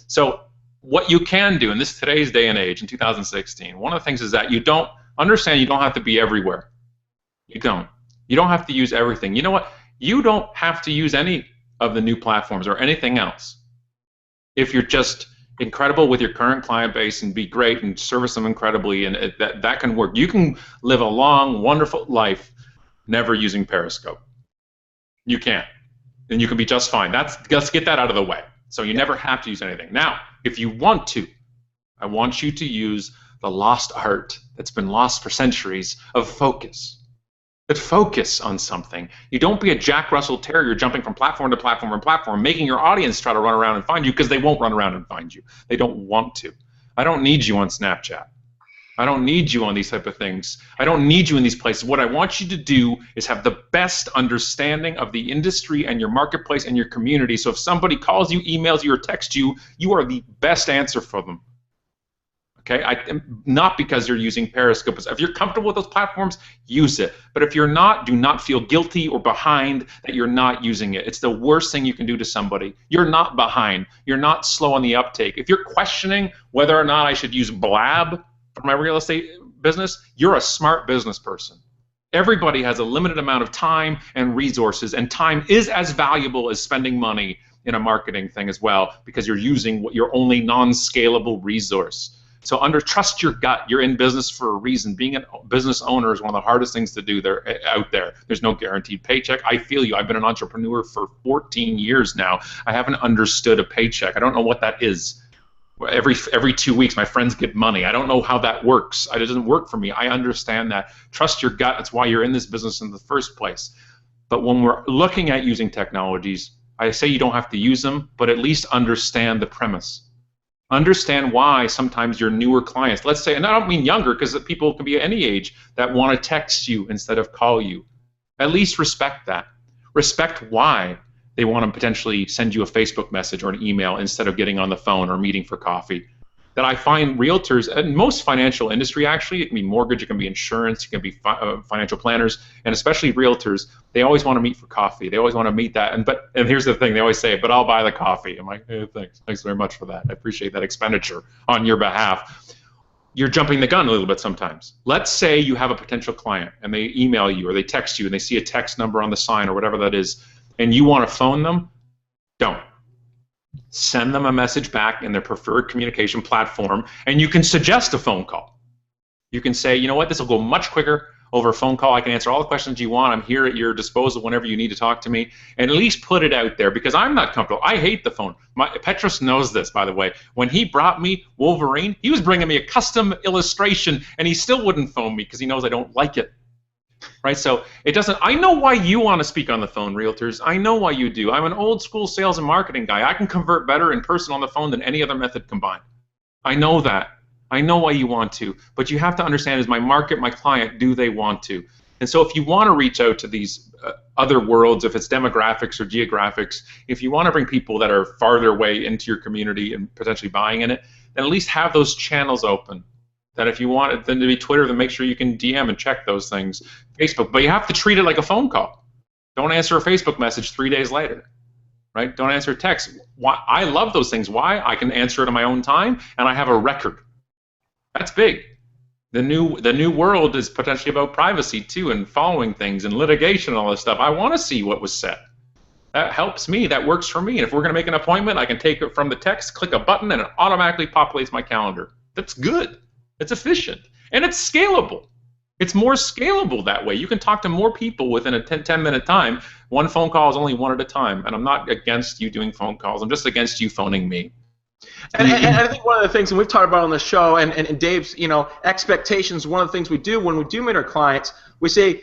So what you can do in this today's day and age, in 2016, one of the things is that you don't understand. You don't have to be everywhere. You don't. You don't have to use everything. You know what? You don't have to use any of the new platforms or anything else. If you're just incredible with your current client base and be great and service them incredibly, and that can work. You can live a long, wonderful life never using Periscope. You can, and you can be just fine. Let's get that out of the way. So you never have to use anything. Now, if you want to, I want you to use the lost art that's been lost for centuries of focus. But focus on something. You don't be a Jack Russell Terrier jumping from platform to platform and platform, making your audience try to run around and find you, because they won't run around and find you. They don't want to. I don't need you on Snapchat. I don't need you on these type of things. I don't need you in these places. What I want you to do is have the best understanding of the industry and your marketplace and your community. So if somebody calls you, emails you, or texts you, you are the best answer for them. Okay, not because you're using Periscope. If you're comfortable with those platforms, use it. But if you're not, do not feel guilty or behind that you're not using it. It's the worst thing you can do to somebody. You're not behind. You're not slow on the uptake. If you're questioning whether or not I should use Blab for my real estate business, you're a smart business person. Everybody has a limited amount of time and resources, and time is as valuable as spending money in a marketing thing as well, because you're using your only non-scalable resource. So trust your gut. You're in business for a reason. Being a business owner is one of the hardest things to do out there. There's no guaranteed paycheck. I feel you. I've been an entrepreneur for 14 years now. I haven't understood a paycheck. I don't know what that is. Every 2 weeks, my friends get money. I don't know how that works. It doesn't work for me. I understand that. Trust your gut. That's why you're in this business in the first place. But when we're looking at using technologies, I say you don't have to use them, but at least understand the premise. Understand why sometimes your newer clients, let's say, and I don't mean younger, because people can be at any age, that want to text you instead of call you. At least respect that. Respect why they want to potentially send you a Facebook message or an email instead of getting on the phone or meeting for coffee. That I find realtors, and most financial industry actually, it can be mortgage, it can be insurance, it can be financial planners, and especially realtors, they always want to meet for coffee. They always want to meet that. And here's the thing, they always say, but I'll buy the coffee. I'm like, hey, thanks very much for that. I appreciate that expenditure on your behalf. You're jumping the gun a little bit sometimes. Let's say you have a potential client and they email you or they text you and they see a text number on the sign or whatever that is, and you want to phone them. Don't. Send them a message back in their preferred communication platform, and you can suggest a phone call. You can say, you know what, this will go much quicker over a phone call. I can answer all the questions you want. I'm here at your disposal whenever you need to talk to me, and at least put it out there, because I'm not comfortable. I hate the phone. Petros knows this, by the way. When he brought me Wolverine, he was bringing me a custom illustration, and he still wouldn't phone me because he knows I don't like it. Right, so it doesn't. I know why you want to speak on the phone, realtors. I know why you do. I'm an old school sales and marketing guy. I can convert better in person on the phone than any other method combined. I know that. I know why you want to. But you have to understand, is my market, my client, do they want to? And so if you want to reach out to these other worlds, if it's demographics or geographics, if you want to bring people that are farther away into your community and potentially buying in it, then at least have those channels open. That if you want it then to be Twitter, then make sure you can DM and check those things. Facebook, but you have to treat it like a phone call. Don't answer a Facebook message 3 days later, right? Don't answer a text. Why? I love those things. Why? I can answer it on my own time, and I have a record. That's big. The new world is potentially about privacy too, and following things and litigation and all this stuff. I want to see what was said. That helps me. That works for me. And if we're going to make an appointment, I can take it from the text, click a button, and it automatically populates my calendar. That's good. It's efficient, and it's scalable. It's more scalable that way. You can talk to more people within a 10-minute time. One phone call is only one at a time, and I'm not against you doing phone calls. I'm just against you phoning me. And I think one of the things, and we've talked about on the show, and Dave's, expectations, one of the things we do when we do meet our clients, we say,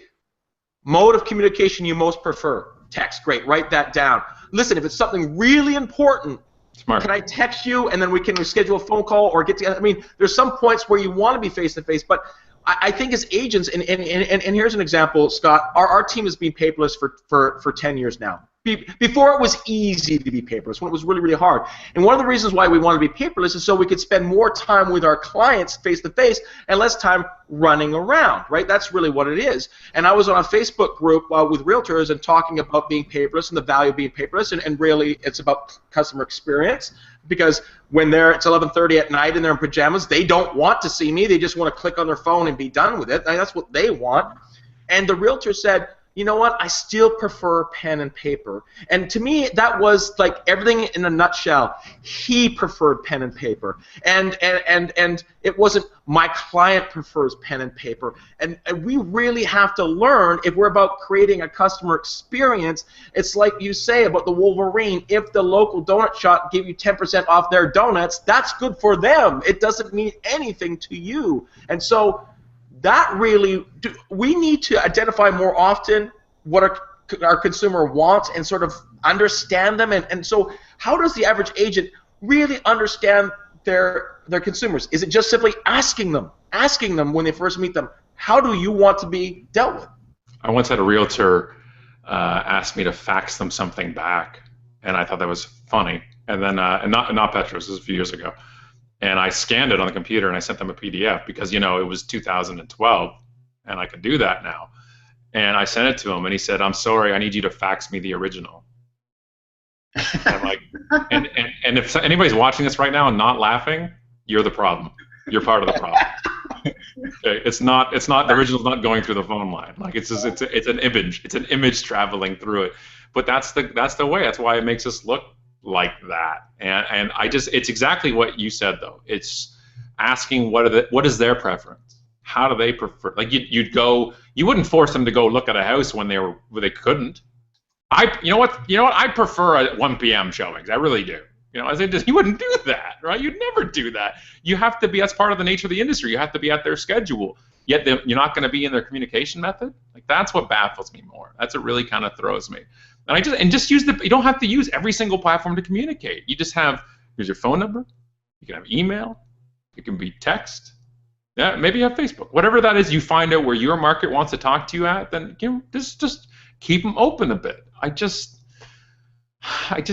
mode of communication you most prefer. Text, great, write that down. Listen, if it's something really important, smart. Can I text you, and then we can schedule a phone call or get together? I mean, there's some points where you want to be face-to-face, but I think as agents, and here's an example, Scott, our team has been paperless for 10 years now. Before it was easy to be paperless, when it was really, really hard. And one of the reasons why we wanted to be paperless is so we could spend more time with our clients face-to-face and less time running around, right? That's really what it is. And I was on a Facebook group with realtors and talking about being paperless and the value of being paperless, and really it's about customer experience, because when it's 11:30 at night and they're in pajamas, they don't want to see me. They just want to click on their phone and be done with it. That's what they want. And the realtor said, you know what, I still prefer pen and paper. And to me, that was like everything in a nutshell. He preferred pen and paper. And it wasn't my client prefers pen and paper. And we really have to learn, if we're about creating a customer experience, it's like you say about the Wolverine. If the local donut shop give you 10% off their donuts, that's good for them. It doesn't mean anything to you. And so that really, we need to identify more often what our consumer wants and sort of understand them. And so how does the average agent really understand their consumers? Is it just simply asking them when they first meet them, how do you want to be dealt with? I once had a realtor ask me to fax them something back, and I thought that was funny. And then, and not Petros, this was a few years ago. And I scanned it on the computer and I sent them a PDF because, it was 2012 and I could do that now. And I sent it to him and he said, I'm sorry, I need you to fax me the original. And I'm like, and if anybody's watching this right now and not laughing, you're the problem. You're part of the problem. Okay? The original's not going through the phone line. Like it's an image traveling through it. But that's the way. That's why it makes us look like that. And it's exactly what you said though. It's asking what is their preference? How do they prefer? Like you wouldn't force them to go look at a house when they couldn't. You know what? I prefer at 1 p.m. showings. I really do. You wouldn't do that, right? You'd never do that. You have to be, that's part of the nature of the industry. You have to be at their schedule. Yet you're not going to be in their communication method. Like that's what baffles me more. That's what really kind of throws me. And just use you don't have to use every single platform to communicate. You just here's your phone number. You can have email. It can be text. Yeah, maybe you have Facebook. Whatever that is, you find out where your market wants to talk to you at. Then just keep them open a bit. I just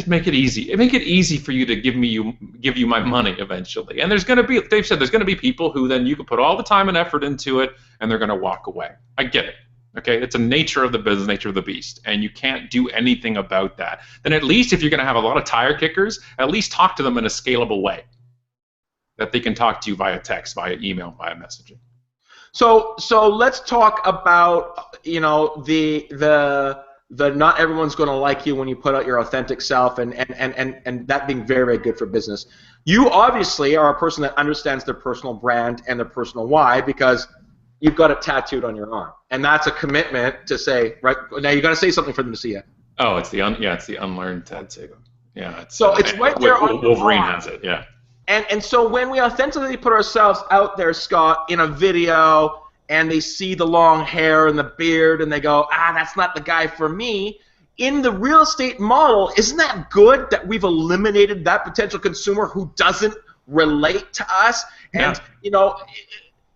make it easy. Make it easy for you to give you my money eventually. And Dave said there's going to be people who then you can put all the time and effort into it, and they're going to walk away. I get it. Okay, it's a nature of the business, nature of the beast, and you can't do anything about that. Then at least if you're going to have a lot of tire kickers, at least talk to them in a scalable way that they can talk to you via text, via email, via messaging. So let's talk about the not everyone's going to like you when you put out your authentic self, and that being very, very good for business. You obviously are a person that understands their personal brand and their personal why, because you've got it tattooed on your arm, and that's a commitment to say, right now you got to say something for them to see it. Oh, it's the unlearned tattoo. Yeah. It's right there on Wolverine has it. Yeah. And so when we authentically put ourselves out there, Scott, in a video, and they see the long hair and the beard, and they go, that's not the guy for me. In the real estate model, isn't that good that we've eliminated that potential consumer who doesn't relate to us? Yeah. And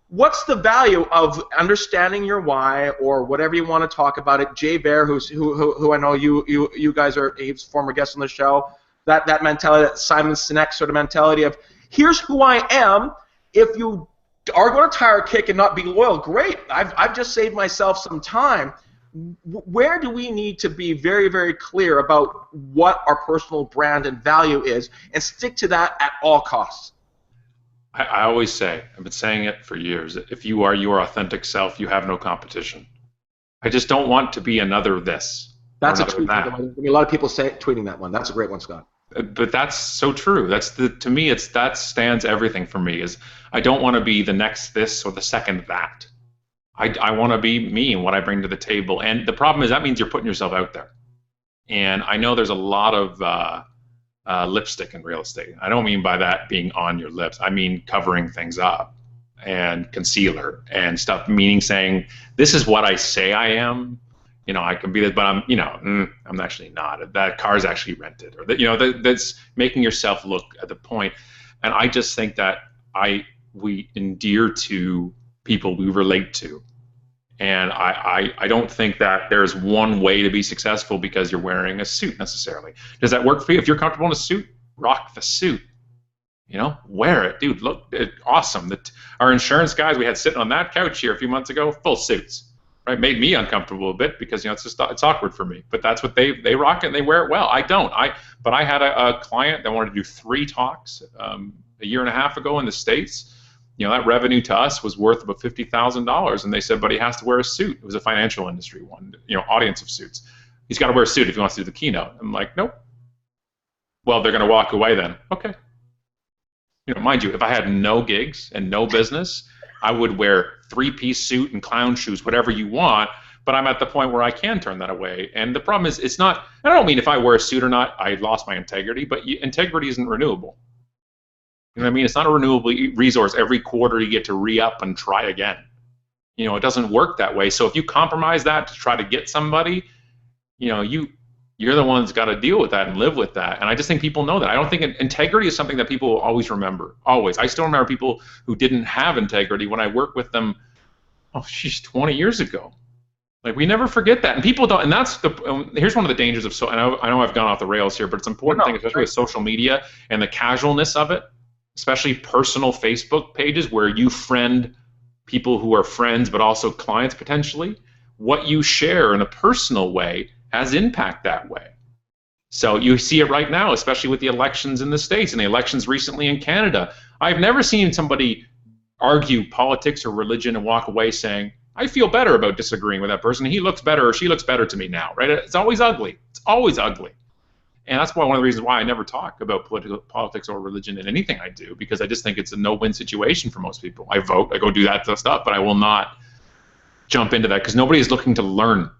what's the value of understanding your why, or whatever you want to talk about it? Jay Bear, who I know you guys are, he's a former guest on the show. That mentality, that Simon Sinek sort of mentality of, here's who I am. If you are going to tire kick and not be loyal, great. I've just saved myself some time. Where do we need to be very, very clear about what our personal brand and value is, and stick to that at all costs? I always say, I've been saying it for years, if you are your authentic self, you have no competition. I just don't want to be another this. That's a tweet. A lot of people tweeting that one. That's a great one, Scott. But that's so true. To me, that stands everything for me. Is I don't want to be the next this or the second that. I want to be me and what I bring to the table. And the problem is that means you're putting yourself out there. And I know there's a lot of lipstick in real estate. I don't mean by that being on your lips. I mean covering things up and concealer and stuff. Meaning saying this is what I say I am. I can be this, but I'm actually not. That car's actually rented, or that's making yourself look at the point. And I just think that we endear to people we relate to, And I don't think that there's one way to be successful because you're wearing a suit necessarily. Does that work for you? If you're comfortable in a suit, rock the suit. You know, wear it, dude. Look, awesome. Our insurance guys we had sitting on that couch here a few months ago, full suits. Right, made me uncomfortable a bit because it's awkward for me. But that's what they rock it and they wear it well. I don't. But I had a client that wanted to do 3 talks a year and a half ago in the States. You know, that revenue to us was worth about $50,000, and they said, but he has to wear a suit. It was a financial industry one, you know, audience of suits. He's got to wear a suit if he wants to do the keynote. I'm like, nope. Well, they're going to walk away then. Okay. You know, mind you, if I had no gigs and no business, I would wear 3-piece suit and clown shoes, whatever you want, but I'm at the point where I can turn that away. And the problem is, it's not, I don't mean if I wear a suit or not, I lost my integrity, but integrity isn't renewable. You know what I mean? It's not a renewable resource. Every quarter you get to re-up and try again. You know, it doesn't work that way. So if you compromise that to try to get somebody, you know, you're the ones got to deal with that and live with that. And I just think people know that. I don't think integrity is something that people will always remember. Always. I still remember people who didn't have integrity when I worked with them, 20 years ago. Like, we never forget that. And people don't, and that's here's one of the dangers of, I know I've gone off the rails here, but it's an important thing, especially with social media and the casualness of it, especially personal Facebook pages where you friend people who are friends but also clients potentially. What you share in a personal way has impact that way. So you see it right now, especially with the elections in the States and the elections recently in Canada. I've never seen somebody argue politics or religion and walk away saying, I feel better about disagreeing with that person. He looks better or she looks better to me now, right? It's always ugly. It's always ugly. And that's one of the reasons why I never talk about politics or religion in anything I do, because I just think it's a no-win situation for most people. I vote, I go do that stuff, but I will not jump into that because nobody is looking to learn.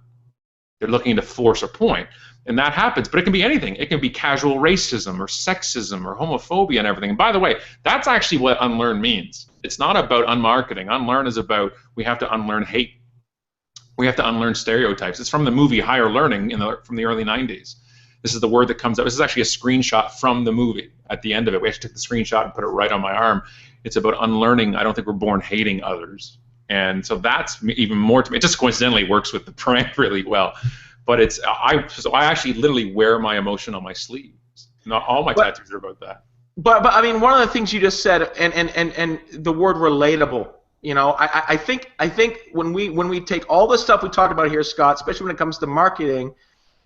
They're looking to force a point, and that happens. But it can be anything. It can be casual racism or sexism or homophobia and everything. And by the way, that's actually what unlearn means. It's not about unmarketing. Unlearn is about we have to unlearn hate. We have to unlearn stereotypes. It's from the movie Higher Learning from the early 90s. This is the word that comes up. This is actually a screenshot from the movie at the end of it. We actually took the screenshot and put it right on my arm. It's about unlearning. I don't think we're born hating others. And so that's even more to me. It just coincidentally works with the brand really well. But I actually literally wear my emotion on my sleeves. Not all my tattoos are about that. But I mean, one of the things you just said, and the word relatable. You know, I think when we take all the stuff we talked about here, Scott, especially when it comes to marketing,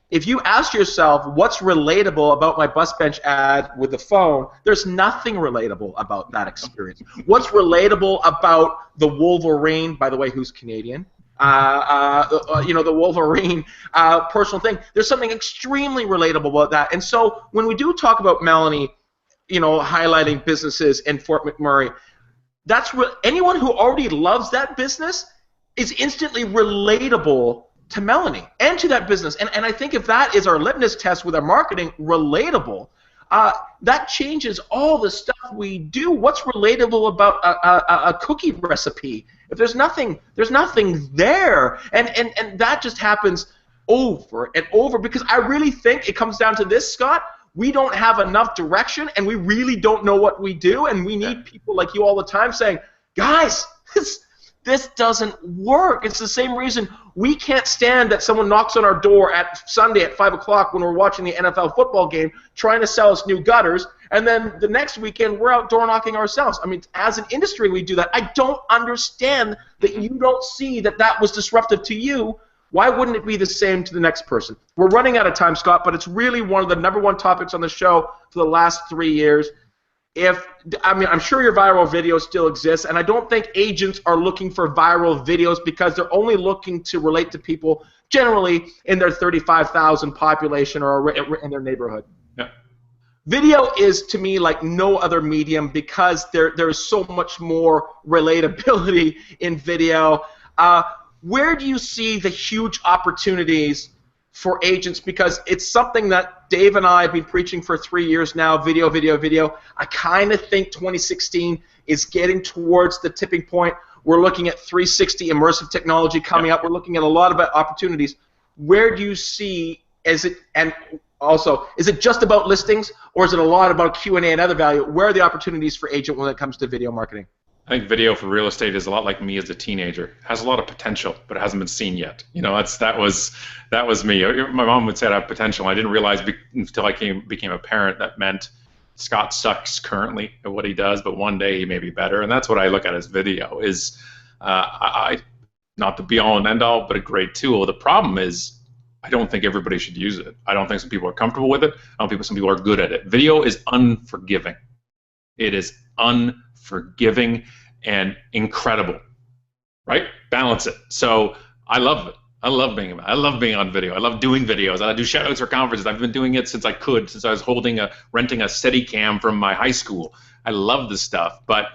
if you ask yourself what's relatable about my bus bench ad with the phone, there's nothing relatable about that experience. What's relatable about the Wolverine, by the way, who's Canadian? The Wolverine personal thing. There's something extremely relatable about that. And so when we do talk about Melanie, you know, highlighting businesses in Fort McMurray, anyone who already loves that business is instantly relatable to Melanie and to that business. And I think if that is our litmus test with our marketing, relatable, that changes all the stuff we do. What's relatable about a cookie recipe? If there's nothing there. And that just happens over and over, because I really think it comes down to this, Scott. We don't have enough direction, and we really don't know what we do, and we need people like you all the time saying, guys, this doesn't work. It's the same reason we can't stand that someone knocks on our door at Sunday at 5 o'clock when we're watching the NFL football game trying to sell us new gutters, and then the next weekend we're out door knocking ourselves. I mean, as an industry we do that. I don't understand that you don't see that was disruptive to you. Why wouldn't it be the same to the next person? We're running out of time, Scott, but it's really one of the #1 topics on the show for the last 3 years. I'm sure your viral video still exists, and I don't think agents are looking for viral videos because they're only looking to relate to people generally in their 35,000 population or in their neighborhood. Yeah. Video is, to me, like no other medium because there is so much more relatability in video. Where do you see the huge opportunities for agents? Because it's something that Dave and I have been preaching for 3 years now, video. I kind of think 2016 is getting towards the tipping point. We're looking at 360 immersive technology coming up. We're looking at a lot of opportunities. Where do you see, and also, is it just about listings, or is it a lot about Q&A and other value? Where are the opportunities for agent when it comes to video marketing? I think video for real estate is a lot like me as a teenager. It has a lot of potential, but it hasn't been seen yet. You know, that was me. My mom would say I have potential. I didn't realize until I became a parent that meant Scott sucks currently at what he does, but one day he may be better. And that's what I look at as video. Is not the be all and end all, but a great tool. The problem is, I don't think everybody should use it. I don't think some people are comfortable with it. I don't think some people are good at it. Video is unforgiving. It is unforgiving and incredible, right? Balance it. So I love it. I love being on video. I love doing videos. I do shoutouts for conferences. I've been doing it since I was renting a Steadicam from my high school. I love this stuff, but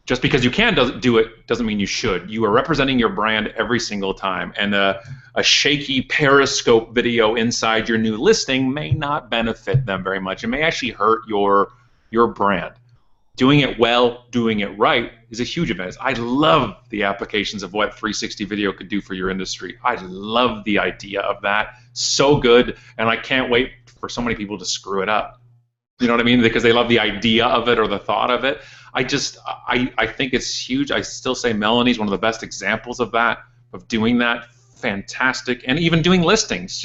just because you can do it doesn't mean you should. You are representing your brand every single time, and a shaky Periscope video inside your new listing may not benefit them very much. It may actually hurt your brand. Doing it well, doing it right is a huge advantage. I love the applications of what 360 video could do for your industry. I love the idea of that. So good, and I can't wait for so many people to screw it up. You know what I mean? Because they love the idea of it or the thought of it. I think it's huge. I still say Melanie's one of the best examples of that, of doing that. Fantastic. And even doing listings.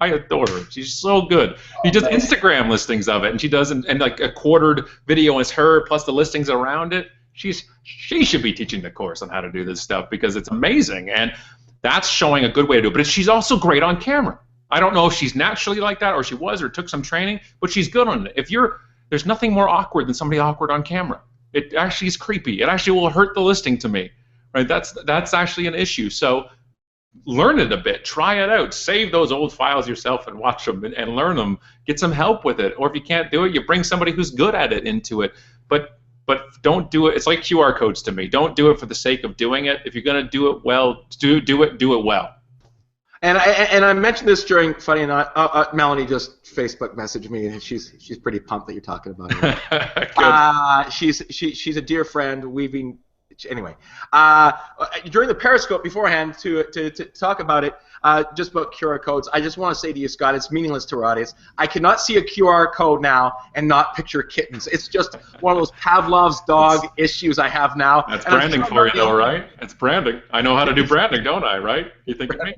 I adore her. She's so good. She does Instagram listings of it, and she does and like a quartered video is her plus the listings around it. She should be teaching the course on how to do this stuff because it's amazing, and that's showing a good way to do it. But she's also great on camera. I don't know if she's naturally like that or she was or took some training, but she's good on it. There's nothing more awkward than somebody awkward on camera. It actually is creepy. It actually will hurt the listing to me, right? That's actually an issue. So learn it a bit, try it out, save those old files yourself and watch them and learn them. Get some help with it, or if you can't do it, you bring somebody who's good at it into it. But don't do it. It's like QR codes to me. Don't do it for the sake of doing it. If you're gonna do it well, do it well. And I mentioned this during, funny enough, Melanie just Facebook messaged me, and she's pretty pumped that you're talking about it. She's a dear friend. We've been anyway. During the Periscope beforehand to talk about it, just about QR codes. I just want to say to you, Scott, it's meaningless to our audience. I cannot see a QR code now and not picture kittens. It's just one of those Pavlov's dog issues I have now. That's branding for you, though, right? It's branding. I know how to do branding, don't I? Right? You think of me?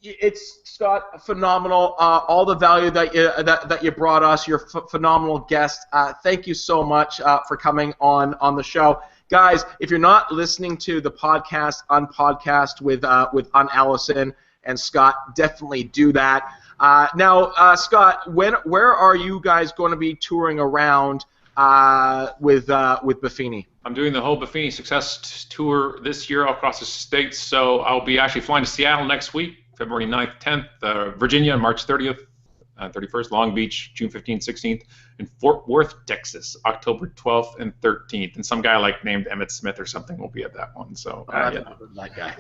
It's Scott, phenomenal. All the value that you brought us. You're phenomenal guest. Thank you so much for coming on the show, guys. If you're not listening to the podcast, Unpodcast with Allison and Scott, definitely do that. Now, Scott, where are you guys going to be touring around with Buffini? I'm doing the whole Buffini Success Tour this year all across the states, so I'll be actually flying to Seattle next week, February 9th, 10th, Virginia on March 30th, 31st, Long Beach, June 15th, 16th, and Fort Worth, Texas, October 12th and 13th. And some guy named Emmett Smith or something will be at that one. So that guy.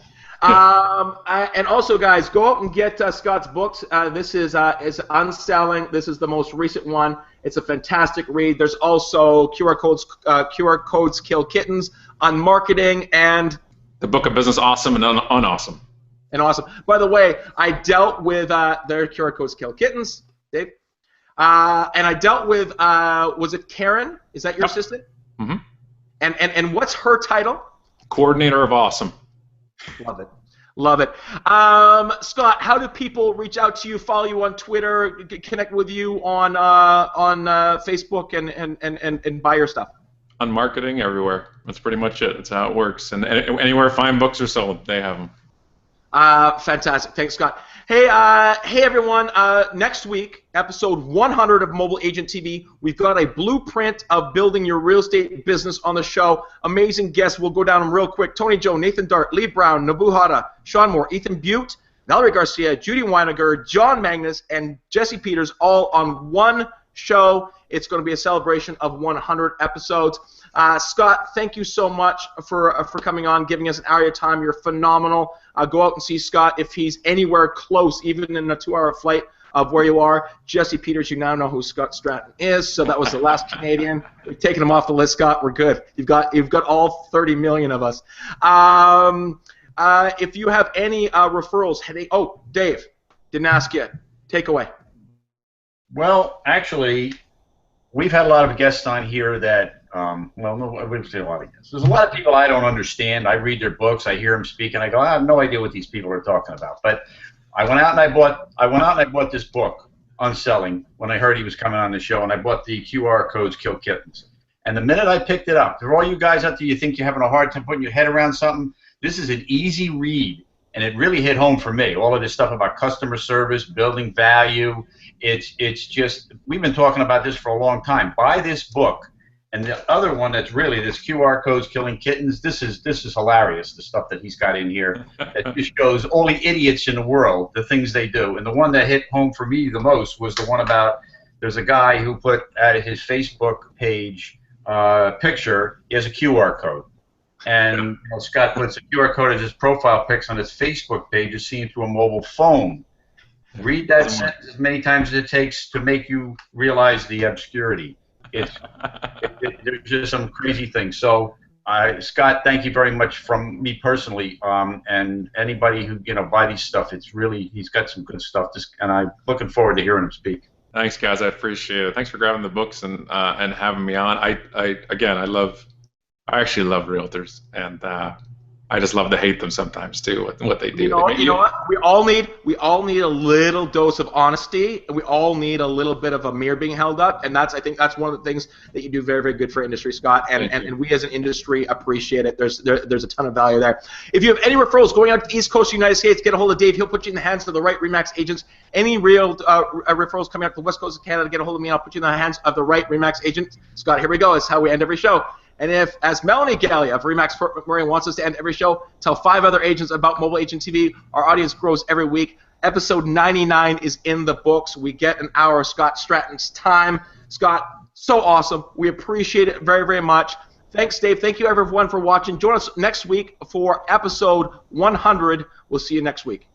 And also, guys, go out and get Scott's books. This is Unselling. This is the most recent one. It's a fantastic read. There's also QR codes kill kittens, on marketing, and the Book of Business Awesome and Unawesome. And awesome. By the way, I dealt with their QR codes kill kittens, Dave. And I dealt with was it Karen? Is that your assistant? Mm-hmm. And what's her title? Coordinator of Awesome. Love it. Love it. Scott, how do people reach out to you, follow you on Twitter, connect with you on Facebook, and buy your stuff? On marketing, everywhere. That's pretty much it. That's how it works. And anywhere fine books are sold, they have them. Fantastic. Thanks, Scott. Hey, everyone. Next week, episode 100 of Mobile Agent TV, we've got a blueprint of building your real estate business on the show. Amazing guests. We'll go down them real quick. Tony Joe, Nathan Dart, Lee Brown, Nabu Hata, Sean Moore, Ethan Butte, Valerie Garcia, Judy Weiniger, John Magnus, and Jesse Peters, all on one show. It's going to be a celebration of 100 episodes. Scott, thank you so much for coming on, giving us an hour of your time. You're phenomenal. Go out and see Scott if he's anywhere close, even in a 2-hour flight of where you are. Jesse Peters, you now know who Scott Stratten is. So that was the last Canadian. We've taken him off the list, Scott. We're good. You've got all 30 million of us. If you have any referrals, Dave, didn't ask yet. Take away. Well, actually, we've had a lot of guests on here that, well, no, we've seen a lot of guests. There's a lot of people I don't understand. I read their books, I hear them speak, and I go, I have no idea what these people are talking about. But I went out and I bought this book on selling when I heard he was coming on the show, and I bought the QR codes Kill Kittens. And the minute I picked it up, for all you guys out there, you think you're having a hard time putting your head around something, this is an easy read, and it really hit home for me. All of this stuff about customer service, building value, it's just, we've been talking about this for a long time. Buy this book. And the other one that's really this QR codes killing kittens, this is hilarious, the stuff that he's got in here. It just shows all the idiots in the world, the things they do. And the one that hit home for me the most was the one about, there's a guy who put at his Facebook page picture, he has a QR code. And Scott puts a QR code as his profile pics on his Facebook page is seen through a mobile phone. Read that sentence as many times as it takes to make you realize the obscurity. There's just some crazy things. So, Scott, thank you very much from me personally, and anybody who buy these stuff. It's really, he's got some good stuff, and I'm looking forward to hearing him speak. Thanks, guys. I appreciate it. Thanks for grabbing the books and having me on. I actually love realtors, and I just love to hate them sometimes too. What they do. You know what? We all need a little dose of honesty, and we all need a little bit of a mirror being held up. And I think that's one of the things that you do very, very good for industry, Scott. And we as an industry appreciate it. There's a ton of value there. If you have any referrals going out to the East Coast of the United States, get a hold of Dave. He'll put you in the hands of the right RE/MAX agents. Any real referrals coming out to the West Coast of Canada, get a hold of me. I'll put you in the hands of the right RE/MAX agent. Scott, here we go. It's how we end every show. And if, as Melanie Gallia of RE/MAX Fort McMurray wants us to end every show, tell 5 other agents about Mobile Agent TV. Our audience grows every week. Episode 99 is in the books. We get an hour of Scott Stratten's time. Scott, so awesome. We appreciate it very, very much. Thanks, Dave. Thank you, everyone, for watching. Join us next week for episode 100. We'll see you next week.